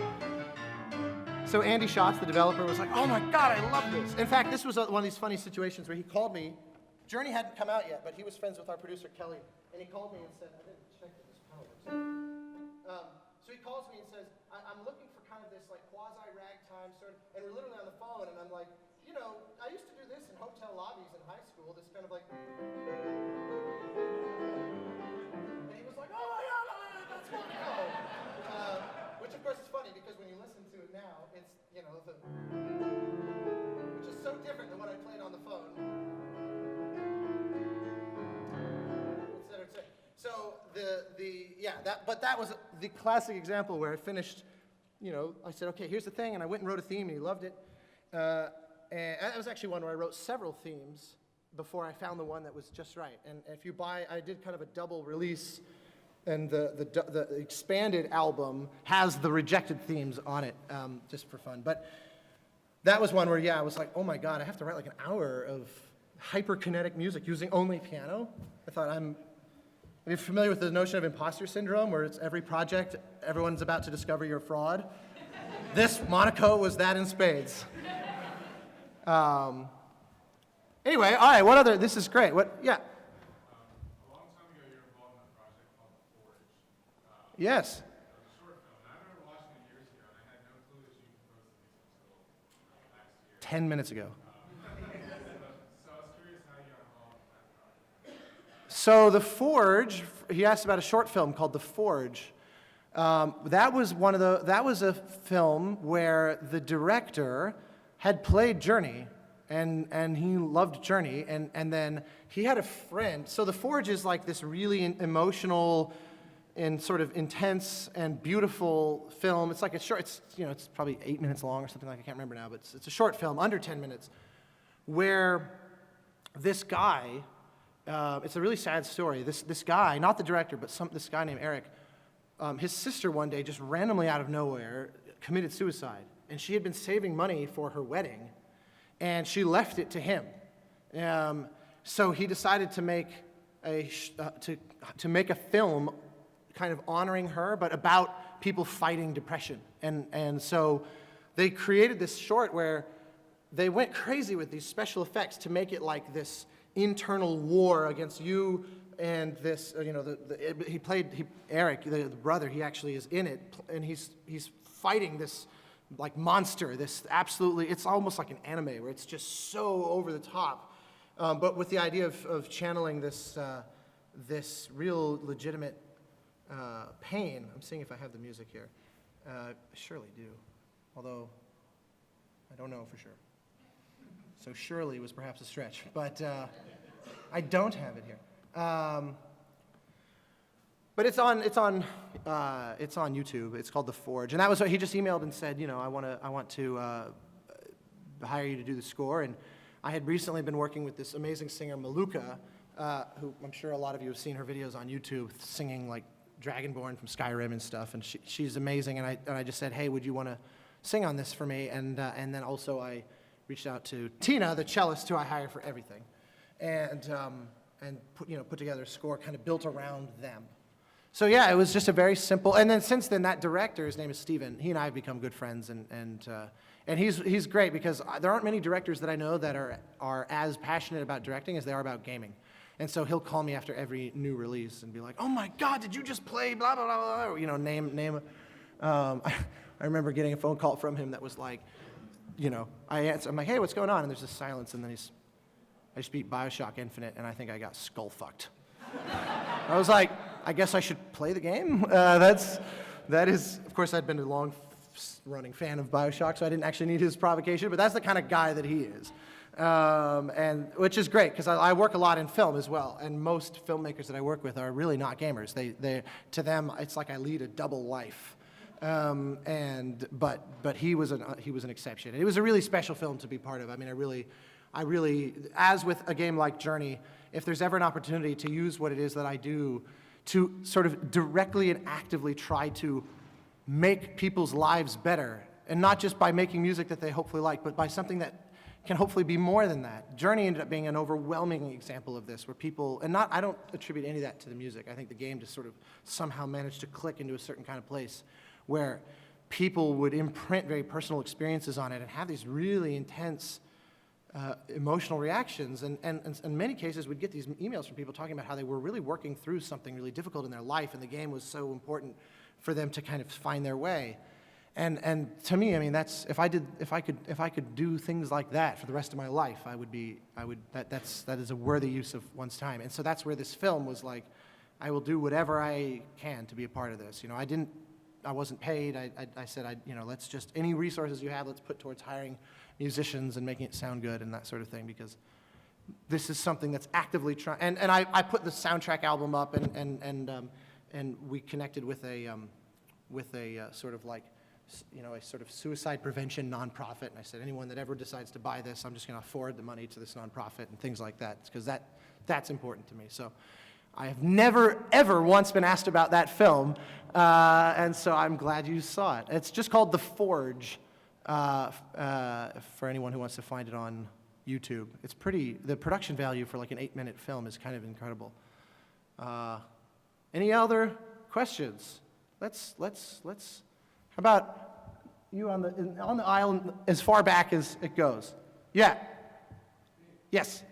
So Andy Schatz, the developer, was like, oh my God, I love this. In fact, this was one of these funny situations where he called me. Journey hadn't come out yet, but he was friends with our producer, Kelly. And he called me and said, I didn't check that this panel works. So he calls me and says, I'm looking for kind of this like quasi-ragtime sort of, and we're literally on the phone, and I'm like, you know, I used to do this in hotel lobbies in high school, this kind of like, and he was like, oh yeah, that's Monaco. Which of course is funny because when you listen to it now, it's, you know, which is so different than what I played on the phone. So but that was the classic example where I finished, you know, I said, okay, here's the thing, and I went and wrote a theme, and he loved it. And that was actually one where I wrote several themes before I found the one that was just right. And if you buy, I did kind of a double release, and the expanded album has the rejected themes on it, just for fun. But that was one where, yeah, I was like, oh my God, I have to write like an hour of hyperkinetic music using only piano. I thought Are you familiar with the notion of imposter syndrome, where it's every project, everyone's about to discover you're a fraud? This, Monaco, was that in spades. Anyway, all right, what other, this is great. Yeah? A long time ago, you were involved in a project called The Forge. Yes. It was a short film, and I remember watching it years ago, and I had no clue that you composed the music until last year. 10 minutes ago. So I was curious how you got involved in that project. So The Forge, he asked about a short film called The Forge. That was a film where the director had played Journey, and he loved Journey, and then he had a friend. So The Forge is like this really emotional and sort of intense and beautiful film. It's like a short, it's probably 8 minutes long or something like, I can't remember now, but it's a short film, under 10 minutes, where this guy, it's a really sad story. This guy, not the director, but this guy named Eric, his sister one day just randomly out of nowhere committed suicide. And she had been saving money for her wedding, and she left it to him. So he decided to make to make a film kind of honoring her, but about people fighting depression. And so they created this short where they went crazy with these special effects to make it like this internal war against you and this, Eric, the brother, he actually is in it, and he's fighting this like monster, this absolutely, it's almost like an anime where it's just so over the top, but with the idea of channeling this real legitimate pain. I'm seeing if I have the music here. I surely do, although I don't know for sure. So surely was perhaps a stretch, but I don't have it here. But it's on YouTube. It's called The Forge, and that was what he just emailed and said, I want to hire you to do the score. And I had recently been working with this amazing singer Maluka, who I'm sure a lot of you have seen her videos on YouTube, singing like Dragonborn from Skyrim and stuff. And she's amazing. And I just said, hey, would you want to sing on this for me? And then also I reached out to Tina, the cellist, who I hire for everything, and put together a score kind of built around them. So yeah, it was just a very simple. And then since then, that director, his name is Steven. He and I have become good friends, and he's great because there aren't many directors that I know that are as passionate about directing as they are about gaming. And so he'll call me after every new release and be like, "Oh my God, did you just play blah blah blah blah?" Name. I remember getting a phone call from him that was like, I answer. I'm like, "Hey, what's going on?" And there's this silence, and then I just beat BioShock Infinite, and I think I got skull fucked. I was like, I guess I should play the game. That is, of course, I'd been a long-running fan of BioShock, so I didn't actually need his provocation, but that's the kind of guy that he is. And which is great, because I work a lot in film as well, and most filmmakers that I work with are really not gamers. To them, it's like I lead a double life. But he was an exception. And it was a really special film to be part of. I mean, I really, as with a game like Journey, if there's ever an opportunity to use what it is that I do to sort of directly and actively try to make people's lives better, and not just by making music that they hopefully like, but by something that can hopefully be more than that. Journey ended up being an overwhelming example of this, where people, I don't attribute any of that to the music. I think the game just sort of somehow managed to click into a certain kind of place where people would imprint very personal experiences on it and have these really intense emotional reactions. And in many cases, we'd get these emails from people talking about how they were really working through something really difficult in their life, and the game was so important for them to kind of find their way. And to me, I mean, if I could do things like that for the rest of my life, that is a worthy use of one's time. And so that's where this film was like, I will do whatever I can to be a part of this. You know, I wasn't paid. I said, let's just, any resources you have, let's put towards hiring musicians and making it sound good and that sort of thing, because this is something that's actively trying. And I put the soundtrack album up, and we connected with a sort of like, a sort of suicide prevention nonprofit, and I said, anyone that ever decides to buy this, I'm just going to forward the money to this nonprofit and things like that, because that's important to me. So I have never, ever once been asked about that film, and so I'm glad you saw it. It's just called The Forge, for anyone who wants to find it on YouTube. It's the production value for like an 8-minute film is kind of incredible. Any other questions? How about you on the aisle as far back as it goes? Yeah. Yes.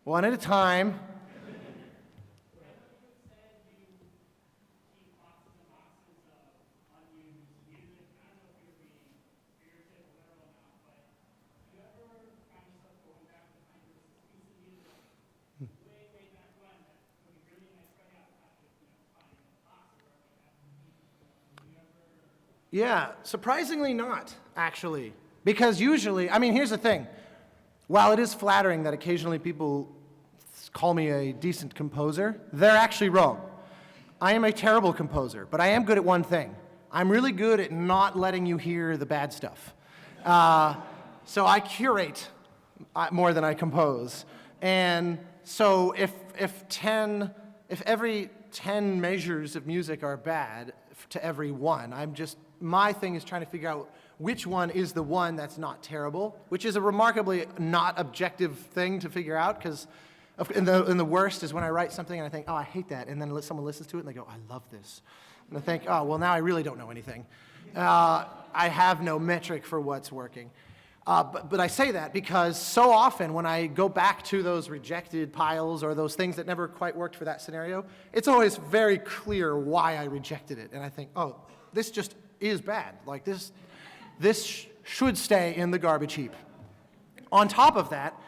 One at a time. Yeah, surprisingly not, actually. Because usually, I mean, here's the thing. While it is flattering that occasionally people call me a decent composer, they're actually wrong. I am a terrible composer, but I am good at one thing. I'm really good at not letting you hear the bad stuff. So I curate more than I compose. And so if every 10 measures of music are bad to every one, my thing is trying to figure out which one is the one that's not terrible, which is a remarkably not objective thing to figure out, because and the worst is when I write something and I think, oh, I hate that, and then someone listens to it and they go, I love this. And I think, oh, well, now I really don't know anything. I have no metric for what's working. But I say that because so often when I go back to those rejected piles or those things that never quite worked for that scenario, it's always very clear why I rejected it. And I think, oh, this just is bad. Like this should stay in the garbage heap. On top of that,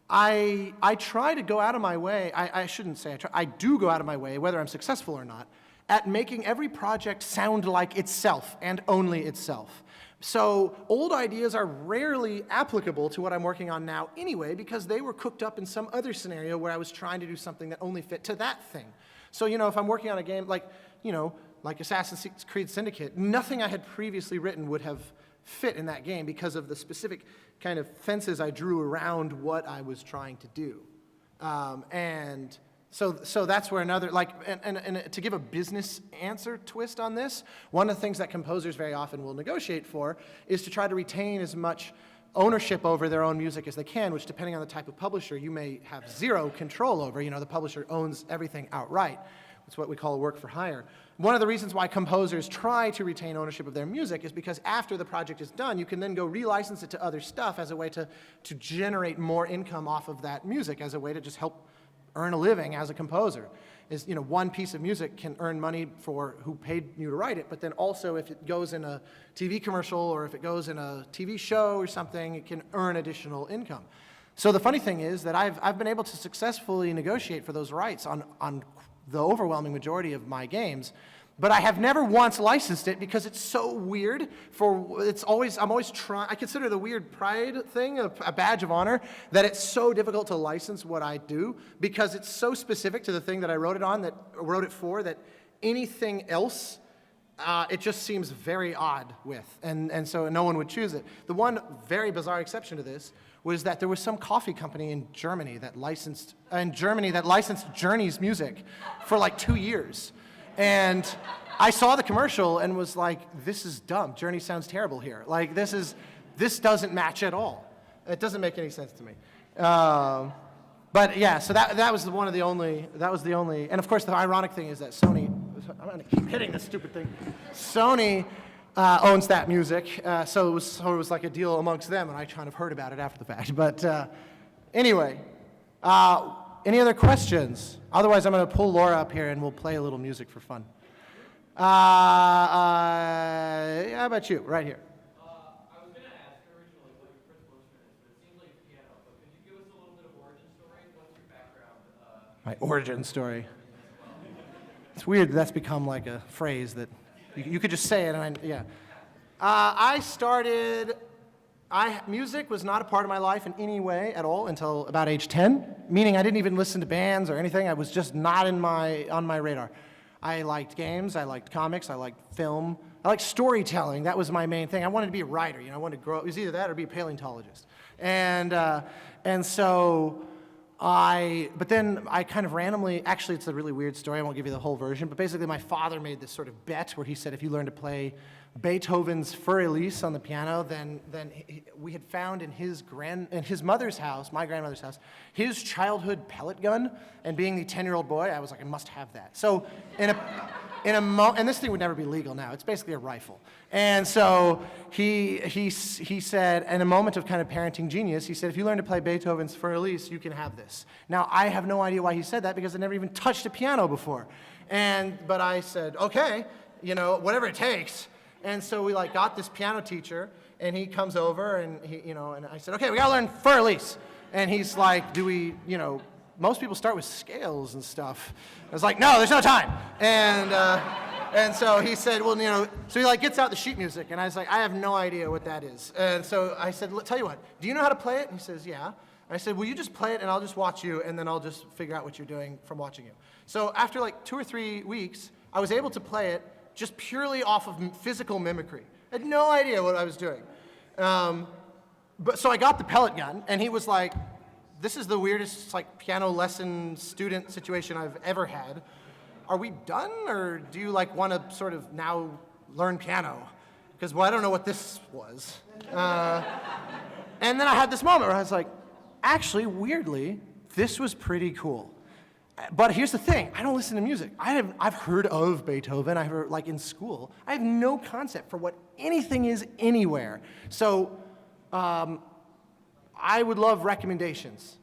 I try to go out of my way, I shouldn't say I do go out of my way, whether I'm successful or not, at making every project sound like itself and only itself. So old ideas are rarely applicable to what I'm working on now anyway, because they were cooked up in some other scenario where I was trying to do something that only fit to that thing. So, if I'm working on a game like Assassin's Creed Syndicate, nothing I had previously written would have fit in that game because of the specific kind of fences I drew around what I was trying to do. And so that's where another, and to give a business answer twist on this, one of the things that composers very often will negotiate for is to try to retain as much ownership over their own music as they can, which depending on the type of publisher, you may have zero control over. The publisher owns everything outright. It's what we call a work for hire. One of the reasons why composers try to retain ownership of their music is because after the project is done, you can then go relicense it to other stuff as a way to generate more income off of that music, as a way to just help earn a living as a composer. Is one piece of music can earn money for who paid you to write it, but then also if it goes in a TV commercial or if it goes in a TV show or something, it can earn additional income. So the funny thing is that I've been able to successfully negotiate for those rights on the overwhelming majority of my games, but I have never once licensed it because it's so weird. I'm always trying. I consider the weird pride thing a badge of honor, that it's so difficult to license what I do because it's so specific to the thing that I wrote it for, that anything else it just seems very odd with, and so no one would choose it. The one very bizarre exception to this was that there was some coffee company in Germany that licensed Journey's music for like 2 years. And I saw the commercial and was like, this is dumb. Journey sounds terrible here. Like, this doesn't match at all. It doesn't make any sense to me. But yeah, so that was the only, and of course the ironic thing is that Sony, I'm gonna keep hitting this stupid thing. Sony owns that music, so it was like a deal amongst them, and I kind of heard about it after the fact. But anyway, any other questions? Otherwise, I'm going to pull Laura up here and we'll play a little music for fun. How about you? Right here. I was going to ask originally what your principal instrument is, but it seems like piano. But could you give us a little bit of origin story? What's your background? My origin story. It's weird that that's become like a phrase that you could just say it, and music was not a part of my life in any way at all until about age 10, meaning I didn't even listen to bands or anything. I was just not on my radar. I liked games, I liked comics, I liked film, I liked storytelling. That was my main thing. I wanted to be a writer, I wanted to grow up. It was either that or be a paleontologist. But then I kind of randomly, actually it's a really weird story, I won't give you the whole version, but basically my father made this sort of bet where he said if you learn to play Beethoven's Für Elise on the piano, then we had found in his mother's house, my grandmother's house, his childhood pellet gun, and being the 10-year-old boy, I was like, I must have that. So and this thing would never be legal now, it's basically a rifle. And so he said, in a moment of kind of parenting genius, he said, if you learn to play Beethoven's Für Elise, you can have this. Now, I have no idea why he said that because I never even touched a piano before. But I said, okay, whatever it takes. And so we got this piano teacher, and he comes over, and and I said, okay, we gotta learn Für Elise. And he's like, most people start with scales and stuff. I was like, no, there's no time. And so he said, well, so he gets out the sheet music, and I was like, I have no idea what that is. And so I said, tell you what, do you know how to play it? And he says, yeah. I said, will you just play it, and I'll just watch you, and then I'll just figure out what you're doing from watching you. So after 2 or 3 weeks, I was able to play it just purely off of physical mimicry. I had no idea what I was doing. So I got the pellet gun, and he was like, this is the weirdest piano lesson student situation I've ever had. Are we done, or do you want to sort of now learn piano? Because, I don't know what this was. And then I had this moment where I was like, actually, weirdly, this was pretty cool. But here's the thing, I don't listen to music. I've heard of Beethoven, I've heard, in school. I have no concept for what anything is anywhere. So I would love recommendations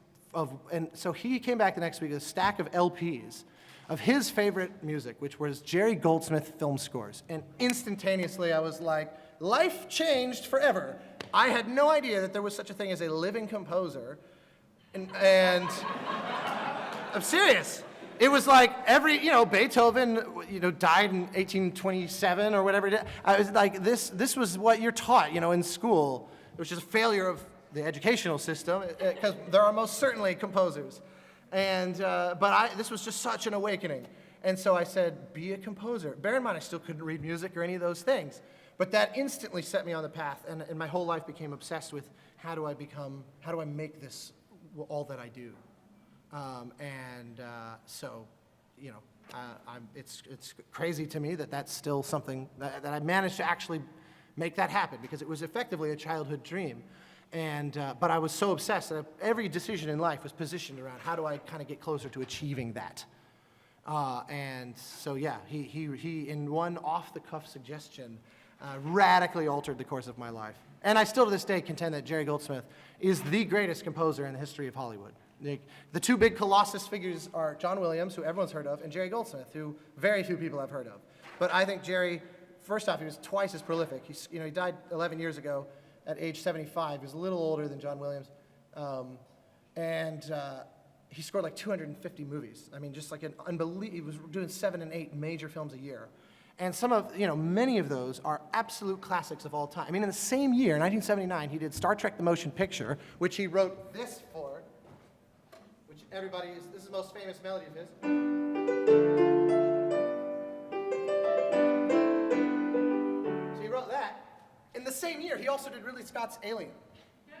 and so he came back the next week with a stack of LPs of his favorite music, which was Jerry Goldsmith film scores. And instantaneously I was like, life changed forever. I had no idea that there was such a thing as a living composer. And I'm serious. It was Beethoven, died in 1827 or whatever it is. I was like, this was what you're taught, in school, which is a failure of the educational system, because there are most certainly composers. This was just such an awakening. And so I said, be a composer. Bear in mind, I still couldn't read music or any of those things. But that instantly set me on the path, and my whole life became obsessed with how do I make this all that I do? It's crazy to me that that's still something that I managed to actually make that happen, because it was effectively a childhood dream. But I was so obsessed that every decision in life was positioned around how do I kind of get closer to achieving that. He in one off-the-cuff suggestion radically altered the course of my life. And I still to this day contend that Jerry Goldsmith is the greatest composer in the history of Hollywood. The two big colossus figures are John Williams, who everyone's heard of, and Jerry Goldsmith, who very few people have heard of. But I think Jerry, first off, he was twice as prolific. He died 11 years ago at age 75. He was a little older than John Williams. and he scored like 250 movies. I mean, just like an unbelievable. He was doing 7 and 8 major films a year, and many of those are absolute classics of all time. I mean, in the same year, 1979, he did Star Trek: The Motion Picture, which he wrote this for, which this is the most famous melody of his. So he wrote that. In the same year, he also did Ridley Scott's Alien.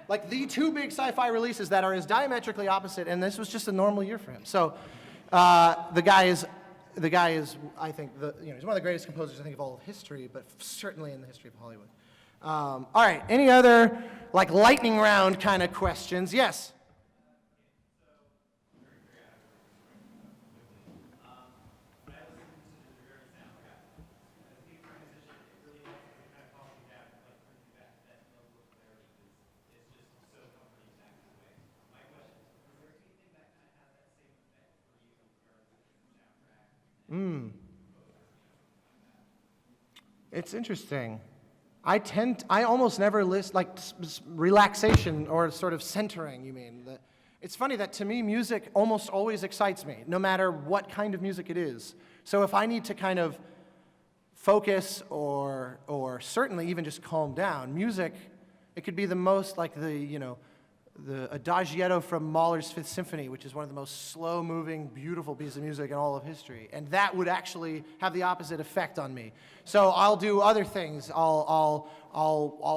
Like the two big sci-fi releases that are as diametrically opposite, and this was just a normal year for him. So the guy is, I think, he's one of the greatest composers, I think, of all of history, but certainly in the history of Hollywood. All right, any other like lightning round kind of questions? Yes? It's interesting. I almost never list, like relaxation or sort of centering, you mean. It's funny that to me, music almost always excites me, no matter what kind of music it is. So if I need to kind of focus or certainly even just calm down, music, it could be the most like the Adagietto from Mahler's Fifth Symphony, which is one of the most slow-moving, beautiful pieces of music in all of history, and that would actually have the opposite effect on me. So I'll do other things. I'll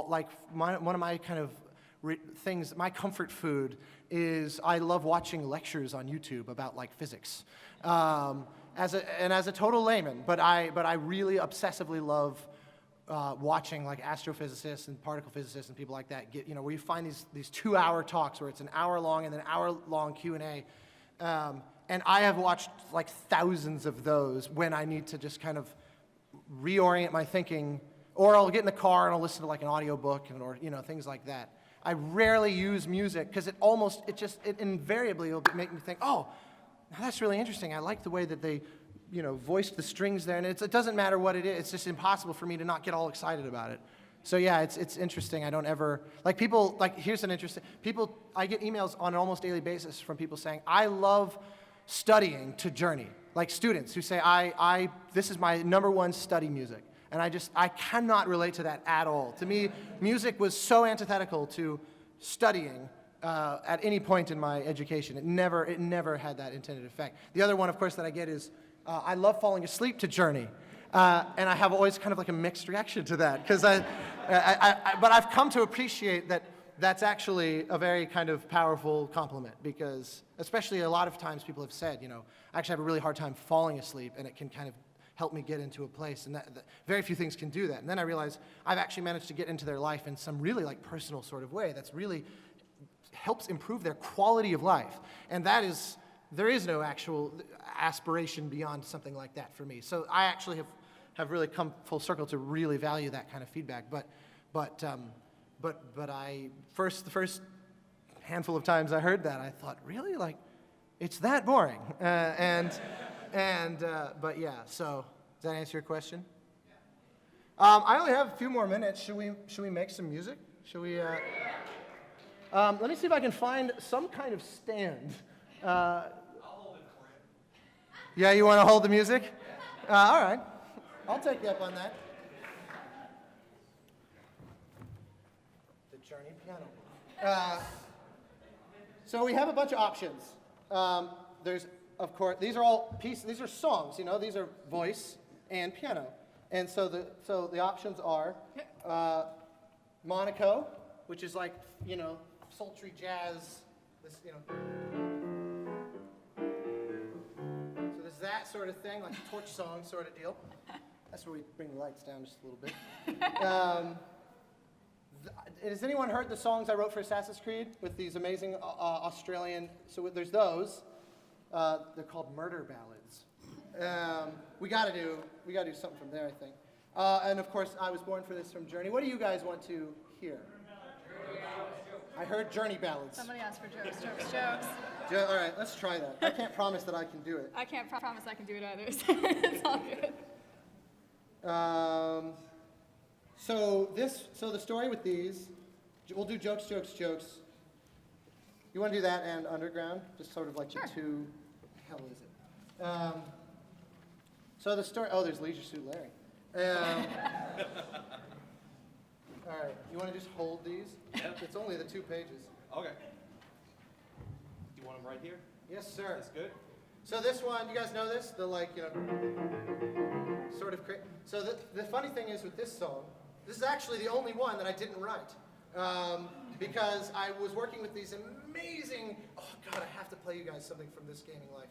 like one of my kind of things. My comfort food is I love watching lectures on YouTube about like physics. As a total layman, but I really obsessively love watching like astrophysicists and particle physicists and people like that where you find these 2-hour talks where it's an hour long and then an hour long Q&A. And I have watched like thousands of those when I need to just kind of reorient my thinking, or I'll get in the car and I'll listen to like an audiobook or things like that. I rarely use music because it invariably will make me think, oh, that's really interesting. I like the way that they voiced the strings there, and it doesn't matter what it is. It's just impossible for me to not get all excited about it. So yeah, it's interesting. I don't ever, like people, like here's an interesting, people, I get emails on an almost daily basis from people saying, I love studying to Journey. Like students who say, this is my #1 study music. And I cannot relate to that at all. To me, music was so antithetical to studying at any point in my education. It never had that intended effect. The other one, of course, that I get is, I love falling asleep to Journey, and I have always kind of like a mixed reaction to that, because but I've come to appreciate that that's actually a very kind of powerful compliment, because especially a lot of times people have said, I actually have a really hard time falling asleep, and it can kind of help me get into a place, and that very few things can do that. And then I realize I've actually managed to get into their life in some really like personal sort of way that's really helps improve their quality of life, and there is no actual aspiration beyond something like that for me. So I actually have really come full circle to really value that kind of feedback. But the first handful of times I heard that, I thought, really, like, it's that boring. But yeah. So does that answer your question? I only have a few more minutes. Should we make some music? Should we? Let me see if I can find some kind of stand. I'll hold it for you. Yeah, you want to hold the music? All right. I'll take you up on that. The Journey piano. So we have a bunch of options. There's, of course, these are all pieces. These are songs. These are voice and piano. And so the options are Monaco, which is like sultry jazz. So there's that sort of thing, like a torch song sort of deal. That's where we bring the lights down just a little bit. Has anyone heard the songs I wrote for Assassin's Creed with these amazing Australian? So there's those. They're called murder ballads. We gotta do something from there, I think. And of course, I was born for this from Journey. What do you guys want to hear? I heard Journey ballads. Somebody asked for jokes. All right, let's try that. I can't promise that I can do it. I can't promise I can do it either, so it's all good. So the story with these, we'll do jokes. You want to do that and Underground? Just sort of like Sure. the two. Hell is it? So the story. Oh, there's Leisure Suit Larry. All right. You want to just hold these? Yep. It's only the 2 pages. Okay. You want them right here? Yes, sir. That's good. So this one, you guys know this? The sort of. So the funny thing is with this song, this is actually the only one that I didn't write. Because I was working with these amazing, oh God, I have to play you guys something from this gaming life.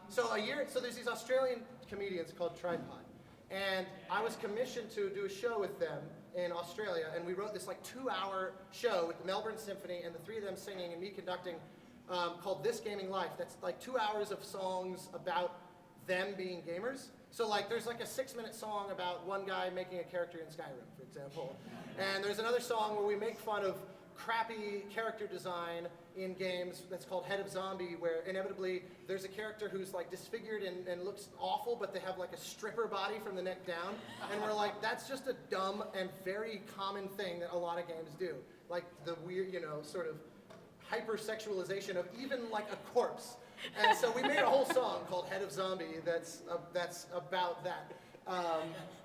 So there's these Australian comedians called Tripod. And I was commissioned to do a show with them in Australia, and we wrote this like 2-hour show with the Melbourne Symphony and the 3 of them singing and me conducting called This Gaming Life. That's like 2 hours of songs about them being gamers. So like there's like a 6-minute song about one guy making a character in Skyrim, for example. And there's another song where we make fun of crappy character design in games that's called Head of Zombie, where inevitably there's a character who's like disfigured and looks awful, but they have like a stripper body from the neck down. And we're like, that's just a dumb and very common thing that a lot of games do. Like the weird, sort of hypersexualization of even like a corpse. And so we made a whole song called Head of Zombie that's about that.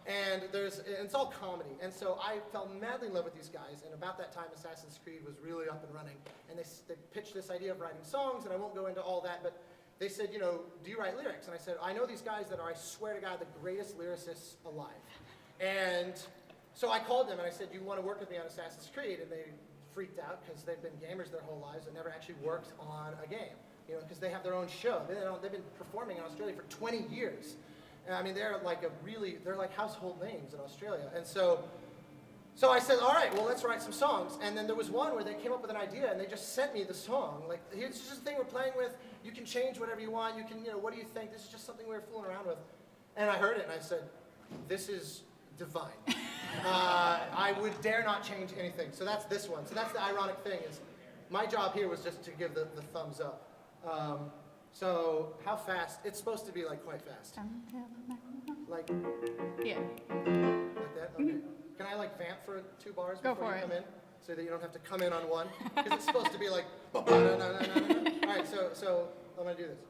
And it's all comedy. And so I fell madly in love with these guys, and about that time Assassin's Creed was really up and running. And they pitched this idea of writing songs, and I won't go into all that, but they said, do you write lyrics? And I said, I know these guys that are, I swear to God, the greatest lyricists alive. And so I called them and I said, you want to work with me on Assassin's Creed? And they freaked out because they've been gamers their whole lives and never actually worked on a game. Because they have their own show. They've been performing in Australia for 20 years. And I mean, they're like household names in Australia. And so I said, all right, well, let's write some songs. And then there was one where they came up with an idea and they just sent me the song. Like, here's just a thing we're playing with. You can change whatever you want. You can, what do you think? This is just something we were fooling around with. And I heard it and I said, this is divine. I would dare not change anything. So that's this one. So that's the ironic thing is my job here was just to give the thumbs up. So how fast? It's supposed to be like quite fast. Like Yeah. like that? Okay. Can I like vamp for 2 bars Go before for you it. come in? So that you don't have to come in on one? Because it's supposed to be like Alright, so I'm gonna do this.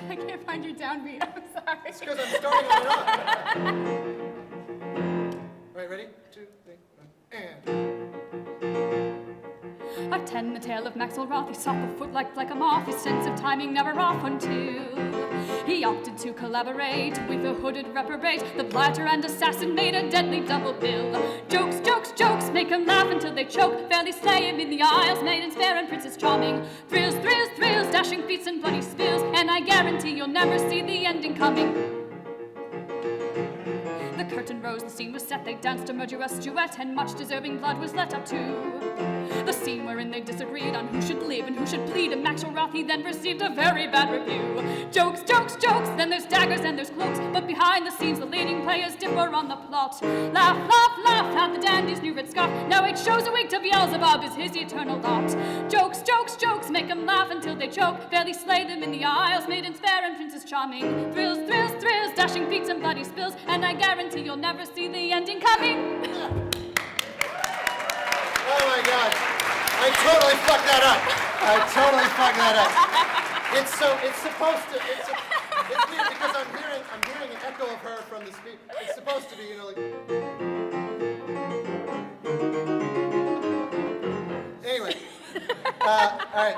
I can't find your downbeat. I'm sorry. It's because I'm starting on it up. Alright, ready? 2, 3, 1, and I tend the tale of Maxwell Roth. He sought the foot like a moth, his sense of timing never off until he opted to collaborate with a hooded reprobate. The blighter and assassin made a deadly double bill. Jokes, jokes, jokes, make him laugh until they choke. Fairly slay him in the aisles, maidens fair and princes charming. Thrills, thrills, thrills, dashing feats and bloody spills, and I guarantee you'll never see the ending coming. The curtain rose, the scene was set, they danced a murderous duet, and much deserving blood was let up too. The scene wherein they disagreed on who should live and who should plead, and Maxwell Roth he then received a very bad review. Jokes, jokes, jokes, then there's daggers and there's cloaks, but behind the scenes the leading players differ on the plot. Laugh, laugh, laugh at the dandy's new red scarf, now 8 shows a week to Beelzebub is his eternal lot. Jokes, jokes, jokes, make them laugh until they choke, fairly slay them in the aisles, maidens fair and princes charming. Thrills, thrills, thrills, dashing feats and bloody spills, and I guarantee you'll never see the ending coming. oh my God. I totally fucked that up. It's supposed to, it's weird because I'm hearing an echo of her from the speech. It's supposed to be, like. Anyway, all right,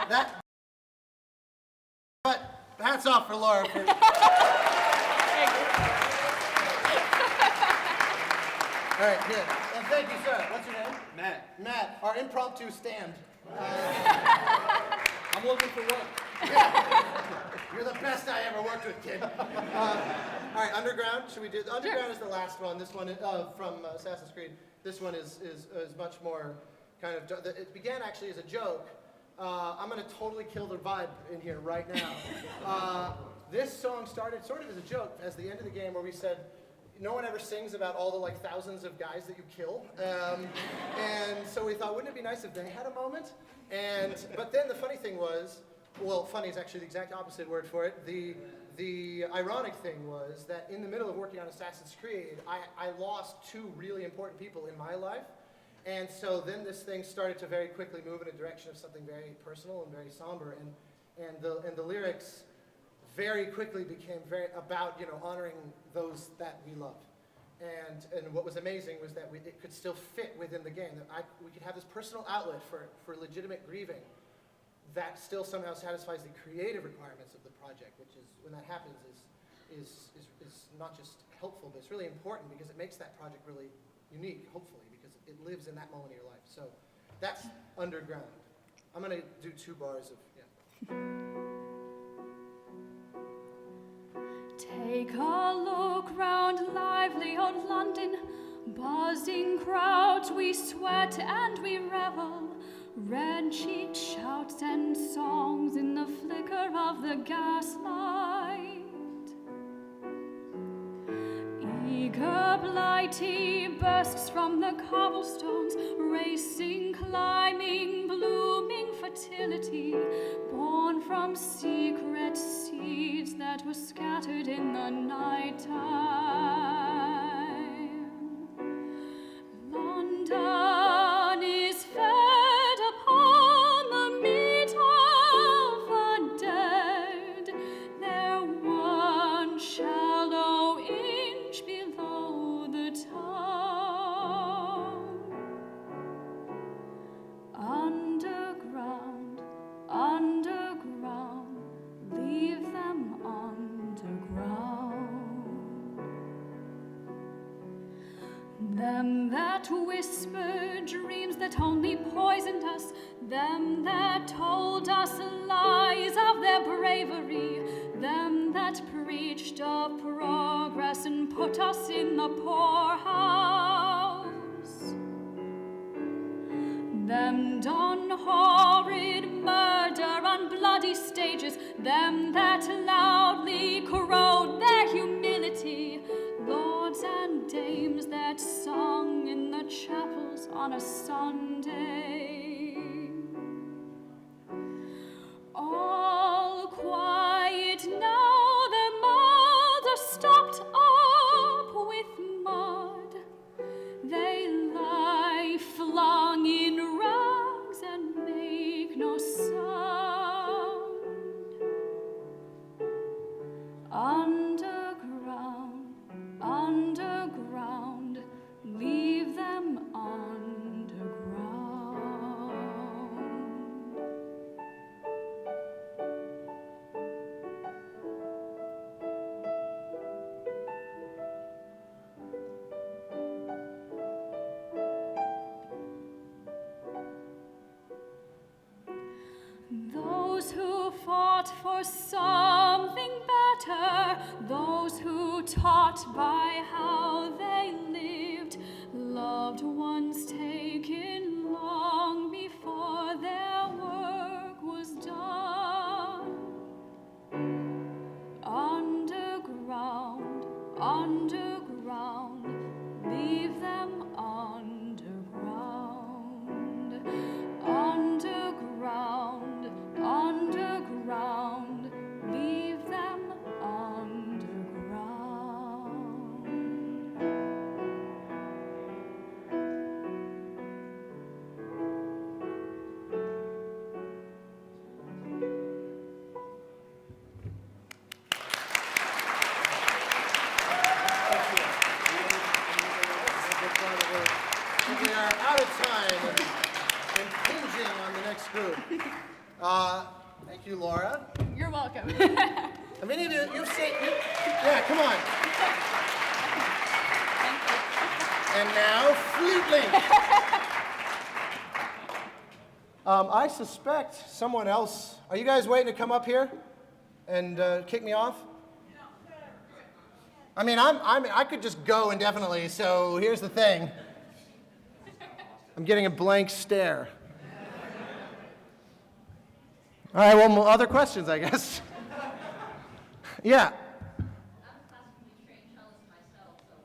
but hats off for Laura for. All right, good. And thank you, sir. What's your name? Matt. Matt, our impromptu stand. I'm looking for work. Yeah. You're the best I ever worked with, kid. All right, Underground. Should we do? Underground is the last one. This one from Assassin's Creed. This one is much more kind of. It began actually as a joke. I'm gonna totally kill the vibe in here right now. This song started sort of as a joke, as the end of the game, where we said. No one ever sings about all the like thousands of guys that you kill, and so we thought, wouldn't it be nice if they had a moment? But then the funny thing was, well, funny is actually the exact opposite word for it. The ironic thing was that in the middle of working on Assassin's Creed, I lost 2 really important people in my life And so then this thing started to very quickly move in a direction of something very personal and very somber, and the lyrics very quickly became very about honoring those that we love. And what was amazing was that it could still fit within the game. That we could have this personal outlet for legitimate grieving that still somehow satisfies the creative requirements of the project, which is, when that happens, is not just helpful, but it's really important because it makes that project really unique, hopefully, because it lives in that moment of your life. So that's Underground. I'm going to do 2 bars of, yeah. Take a look round lively old London, buzzing crowds, we sweat and we revel, red-cheeked shouts and songs in the flicker of the gaslight. Eager blighty bursts from the cobblestones, racing, climbing, blooming fertility, born from secret seeds that were scattered in the night time. London is fed upon the meat of the dead, their one shallow inch below the town. Underground, underground, leave them underground. Them that whispered dreams that only poisoned us, them that told us lies of their bravery, them that preached of progress and put us in the poorhouse, them done horrid murder on bloody stages, them that loudly corrode their humility, lords and dames that sung in the chapels on a Sunday. All quiet now, their mouths are stopped up with mud. They lie flung in rags and make no sound. Underground, underground, leave them underground. Those who fought for something better, those who taught by how they lived, loved ones taken long before their work was done. Underground, underground, leave them underground. Underground, underground, leave them underground. We are out of time and impinging on the next group. Thank you, Laura. You're welcome. I mean, you've seen, yeah, come on. And now, Fleetly. I suspect someone else. Are you guys waiting to come up here and kick me off? I mean, I could just go indefinitely. So here's the thing. I'm getting a blank stare. All right. Well, other questions, I guess. Yeah. I'm a classically trained cellist myself, so I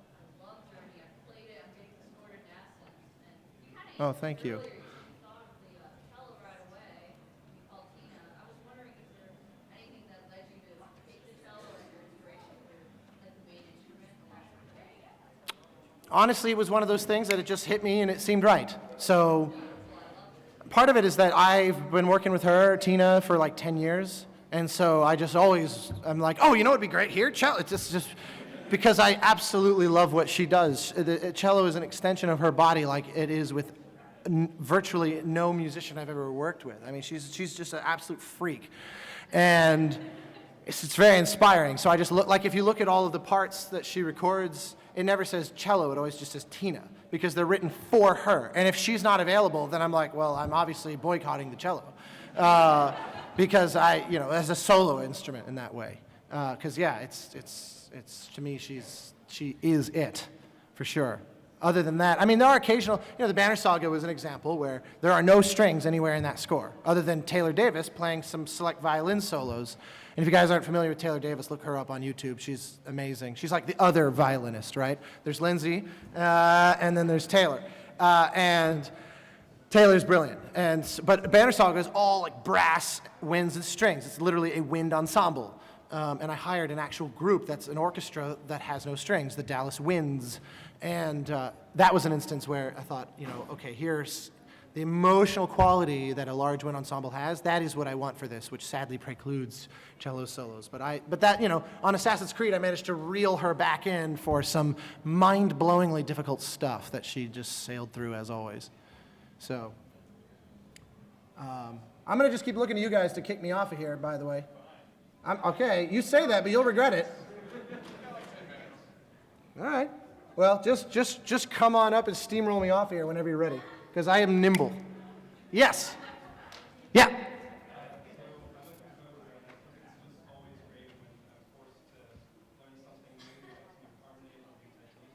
love Journey. I've played it. I'm getting this ordered lessons, and you kind of Oh, thank you. earlier you thought of the cello right away. You called Tina. I was wondering if there anything that led you to pick the cello as your inspiration for like the main instrument. honestly, it was one of those things that it just hit me and it seemed right. So part of it is that I've been working with her, Tina, for like 10 years. And so I just always, I'm like, oh, you know what would be great here? Cello. It's just because I absolutely love what she does. Cello is an extension of her body like it is with virtually no musician I've ever worked with. I mean, she's just an absolute freak. And it's very inspiring. So I just look, like if you look at all of the parts that she records, it never says cello, it always just says Tina, because they're written for her. And if she's not available, then I'm like, well, I'm obviously boycotting the cello. Because as a solo instrument in that way. Because yeah, it's to me, she is it, for sure. Other than that, I mean, there are occasional, the Banner Saga was an example where there are no strings anywhere in that score, other than Taylor Davis playing some select violin solos. And if you guys aren't familiar with Taylor Davis, look her up on YouTube. She's amazing. She's like the other violinist, right? There's Lindsay, and then there's Taylor. And Taylor's brilliant. But Banner Saga is all like brass, winds, and strings. It's literally a wind ensemble. And I hired an actual group that's an orchestra that has no strings, the Dallas Winds. And that was an instance where I thought, okay, here's the emotional quality that a large wind ensemble has. That is what I want for this, which sadly precludes cello solos. But that, on Assassin's Creed, I managed to reel her back in for some mind-blowingly difficult stuff that she just sailed through as always. So, I'm going to just keep looking at you guys to kick me off of here, by the way. Okay, you say that, but you'll regret it. All right. Well, just come on up and steamroll me off here whenever you're ready, because I am nimble. Yes. Yeah.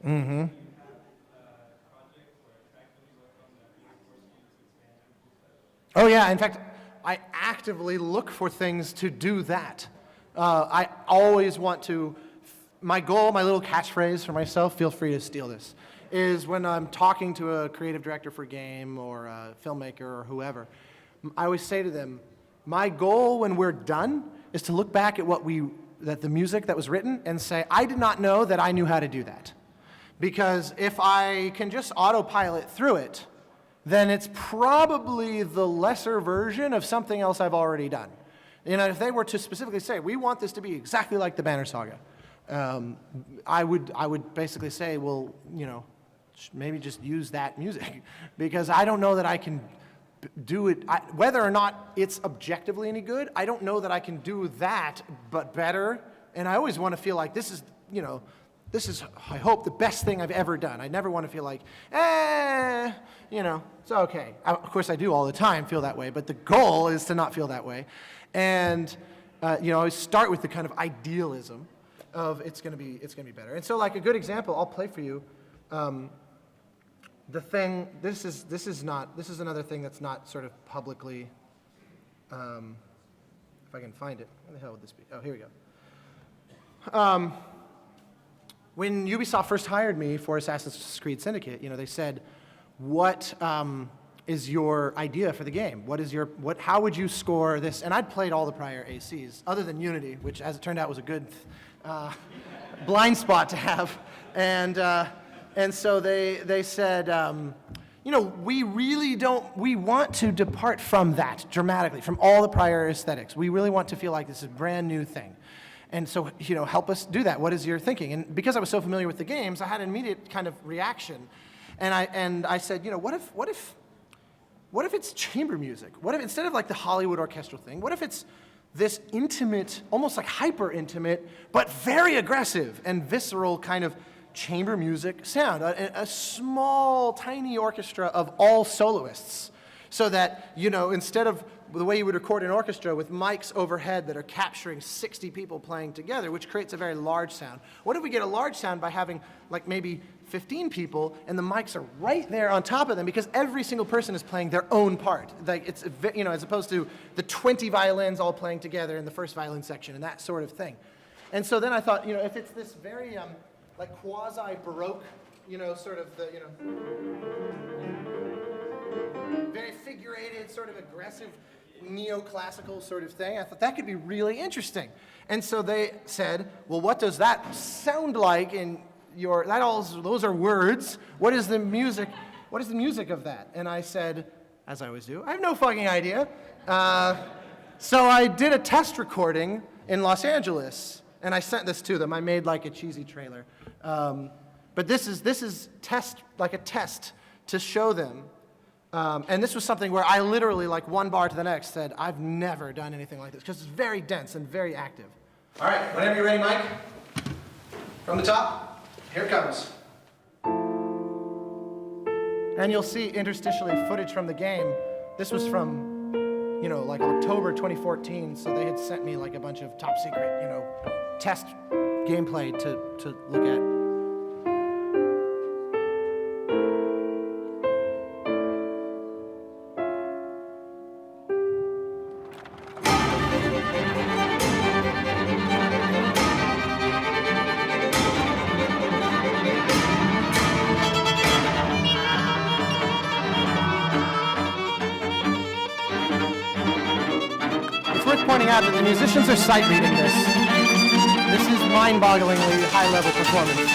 Mm-hmm. Oh yeah. In fact, I actively look for things to do that. I always want to. My goal, my little catchphrase for myself, feel free to steal this, is when I'm talking to a creative director for a game or a filmmaker or whoever, I always say to them, my goal when we're done is to look back at the music that was written and say, I did not know that I knew how to do that. Because if I can just autopilot through it, then it's probably the lesser version of something else I've already done. If they were to specifically say, we want this to be exactly like the Banner Saga, I would basically say, well, maybe just use that music, because I don't know that I can do it. Whether or not it's objectively any good, I don't know that I can do that, but better. And I always want to feel like this is, I hope, the best thing I've ever done. I never want to feel like, it's okay. Of course, I do all the time feel that way, but the goal is to not feel that way. And, I start with the kind of idealism of it's going to be better. And so, like a good example, I'll play for you. The thing. This is another thing that's not sort of publicly. If I can find it, where the hell would this be? Oh, here we go. When Ubisoft first hired me for Assassin's Creed Syndicate, they said, "What is your idea for the game? How would you score this?" And I'd played all the prior ACs, other than Unity, which, as it turned out, was a good blind spot to have. And so they said, we want to depart from that dramatically, from all the prior aesthetics. We really want to feel like this is a brand new thing. And so, help us do that. What is your thinking? And because I was so familiar with the games, I had an immediate kind of reaction. And I said, what if it's chamber music? What if, instead of like the Hollywood orchestral thing, what if it's this intimate, almost like hyper intimate, but very aggressive and visceral kind of chamber music sound, a small, tiny orchestra of all soloists, so that, instead of the way you would record an orchestra with mics overhead that are capturing 60 people playing together, which creates a very large sound. What if we get a large sound by having like maybe 15 people and the mics are right there on top of them, because every single person is playing their own part. Like it's, as opposed to the 20 violins all playing together in the first violin section and that sort of thing. And so then I thought, if it's this very like quasi-Baroque, sort of the, very figurated, sort of aggressive, neoclassical sort of thing, I thought that could be really interesting. And so they said, well, what does that sound like in, those are words. What is the music? What is the music of that? And I said, as I always do, I have no fucking idea. So I did a test recording in Los Angeles, and I sent this to them. I made like a cheesy trailer. But this is a test to show them. And this was something where I literally, like one bar to the next, said, I've never done anything like this, because it's very dense and very active. All right, whenever you're ready, Mike. From the top, here it comes. And you'll see interstitially footage from the game. This was from, like October 2014, so they had sent me like a bunch of top secret, test gameplay to look at. Pointing out that the musicians are sight reading this. This is mind-bogglingly high-level performance.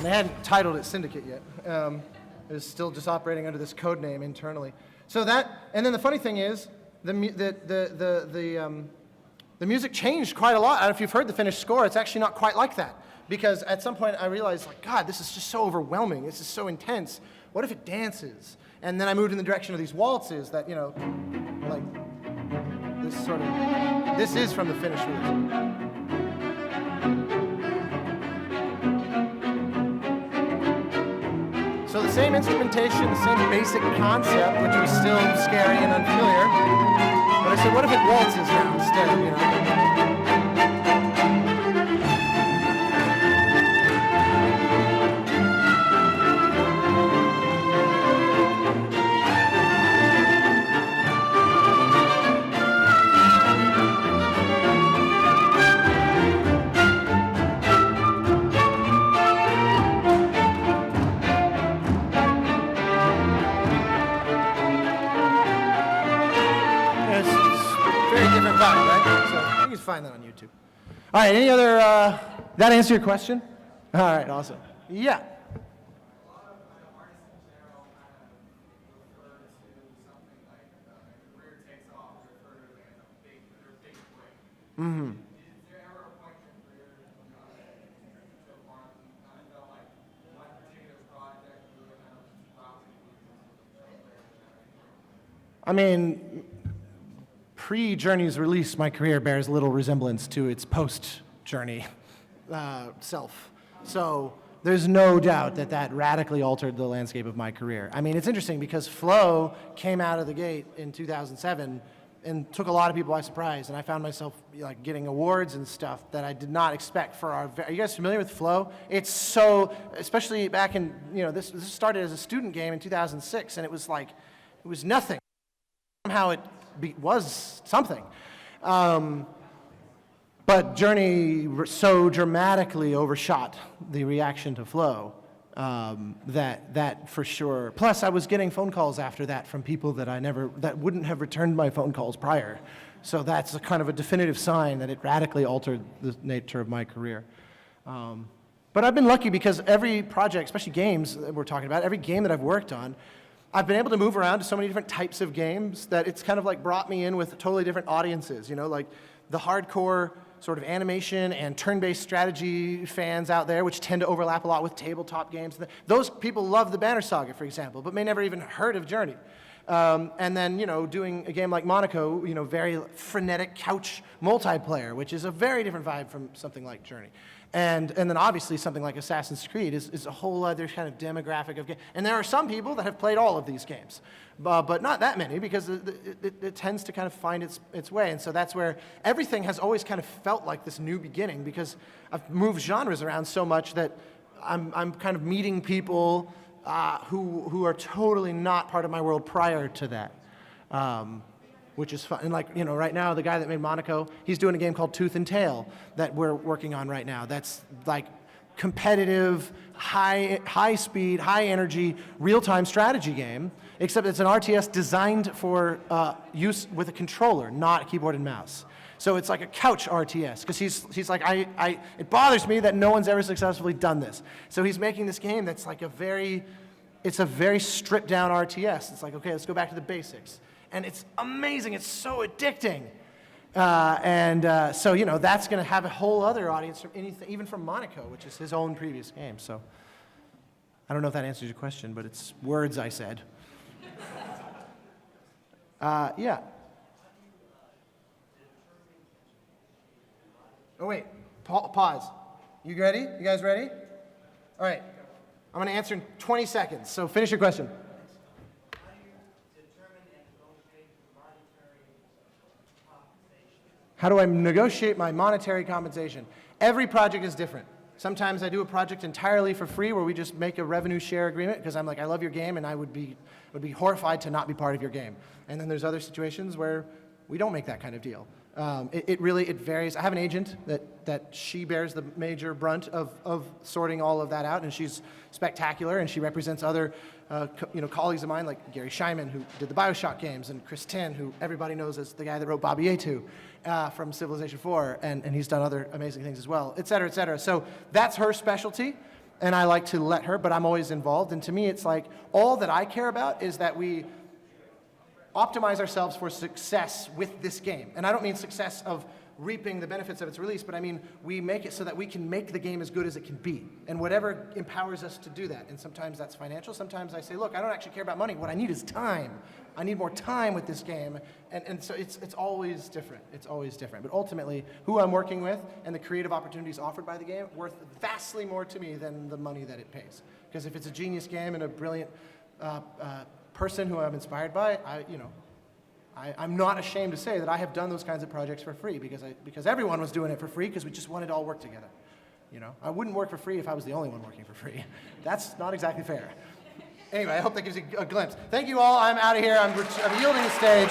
They hadn't titled it Syndicate yet. It was still just operating under this code name internally. So that, and then the funny thing is, the music changed quite a lot. I don't know if you've heard the finished score. It's actually not quite like that, because at some point I realized, like, God, this is just so overwhelming. This is so intense. What if it dances? And then I moved in the direction of these waltzes that, like this is from the finished release. So the same instrumentation, the same basic concept, which was still scary and unfamiliar. But I said, what if it waltzes now instead, Find that on YouTube. All right, any other, that answer your question? All right, awesome. Yeah. A lot of artists in general kind of refer to something like a career takes off, refer to it as a big break. Mm-hmm. Is there ever a point in your career so far that you kind of felt like one particular project really kind of roused you? I mean, pre-Journey's release, my career bears little resemblance to its post-Journey self. So there's no doubt that that radically altered the landscape of my career. I mean, it's interesting because Flow came out of the gate in 2007 and took a lot of people by surprise, and I found myself like getting awards and stuff that I did not expect for our. Are you guys familiar with Flow? It's so, especially back in, this started as a student game in 2006, and it was like, it was nothing. Somehow it was something. But Journey so dramatically overshot the reaction to Flow that for sure. Plus, I was getting phone calls after that from people that wouldn't have returned my phone calls prior. So that's a kind of a definitive sign that it radically altered the nature of my career. But I've been lucky because every project, especially games that we're talking about, every game that I've worked on, I've been able to move around to so many different types of games that it's kind of like brought me in with totally different audiences, like the hardcore sort of animation and turn-based strategy fans out there, which tend to overlap a lot with tabletop games. Those people love the Banner Saga, for example, but may never even heard of Journey. And then, doing a game like Monaco, very frenetic couch multiplayer, which is a very different vibe from something like Journey. And then obviously something like Assassin's Creed is a whole other kind of demographic of game. And there are some people that have played all of these games, but not that many, because it tends to kind of find its way. And so that's where everything has always kind of felt like this new beginning, because I've moved genres around so much that I'm kind of meeting people who are totally not part of my world prior to that, which is fun. And right now, the guy that made Monaco, he's doing a game called Tooth and Tail that we're working on right now. That's like competitive, high speed, high energy, real-time strategy game, except it's an RTS designed for use with a controller, not a keyboard and mouse. So it's like a couch RTS, because he's like, it bothers me that no one's ever successfully done this. So he's making this game that's like it's a very stripped down RTS. It's like, okay, let's go back to the basics. And it's amazing, it's so addicting. So that's gonna have a whole other audience from anything, even from Monaco, which is his own previous game. So I don't know if that answers your question, but it's words I said. Yeah. Oh, wait. Pause. You ready? You guys ready? All right. I'm going to answer in 20 seconds, so finish your question. How do you determine and negotiate monetary compensation? How do I negotiate my monetary compensation? Every project is different. Sometimes I do a project entirely for free where we just make a revenue share agreement because I'm like, I love your game and I would be horrified to not be part of your game. And then there's other situations where we don't make that kind of deal. It varies. I have an agent that she bears the major brunt of sorting all of that out, and she's spectacular, and she represents other colleagues of mine like Gary Scheinman, who did the BioShock games, and Chris Tin, who everybody knows as the guy that wrote Bobby A2 from Civilization 4, and he's done other amazing things as well, et cetera, et cetera. So that's her specialty, and I like to let her, but I'm always involved, and to me it's like all that I care about is that we optimize ourselves for success with this game. And I don't mean success of reaping the benefits of its release, but I mean we make it so that we can make the game as good as it can be, and whatever empowers us to do that. And sometimes that's financial, sometimes I say, look, I don't actually care about money, what I need is time. I need more time with this game, and so it's always different. It's always different. But ultimately, who I'm working with and the creative opportunities offered by the game worth vastly more to me than the money that it pays. Because if it's a genius game and a brilliant person who I'm inspired by, I'm not ashamed to say that I have done those kinds of projects for free because everyone was doing it for free because we just wanted to all work together. I wouldn't work for free if I was the only one working for free. That's not exactly fair. Anyway, I hope that gives you a glimpse. Thank you all. I'm out of here. I'm yielding the stage.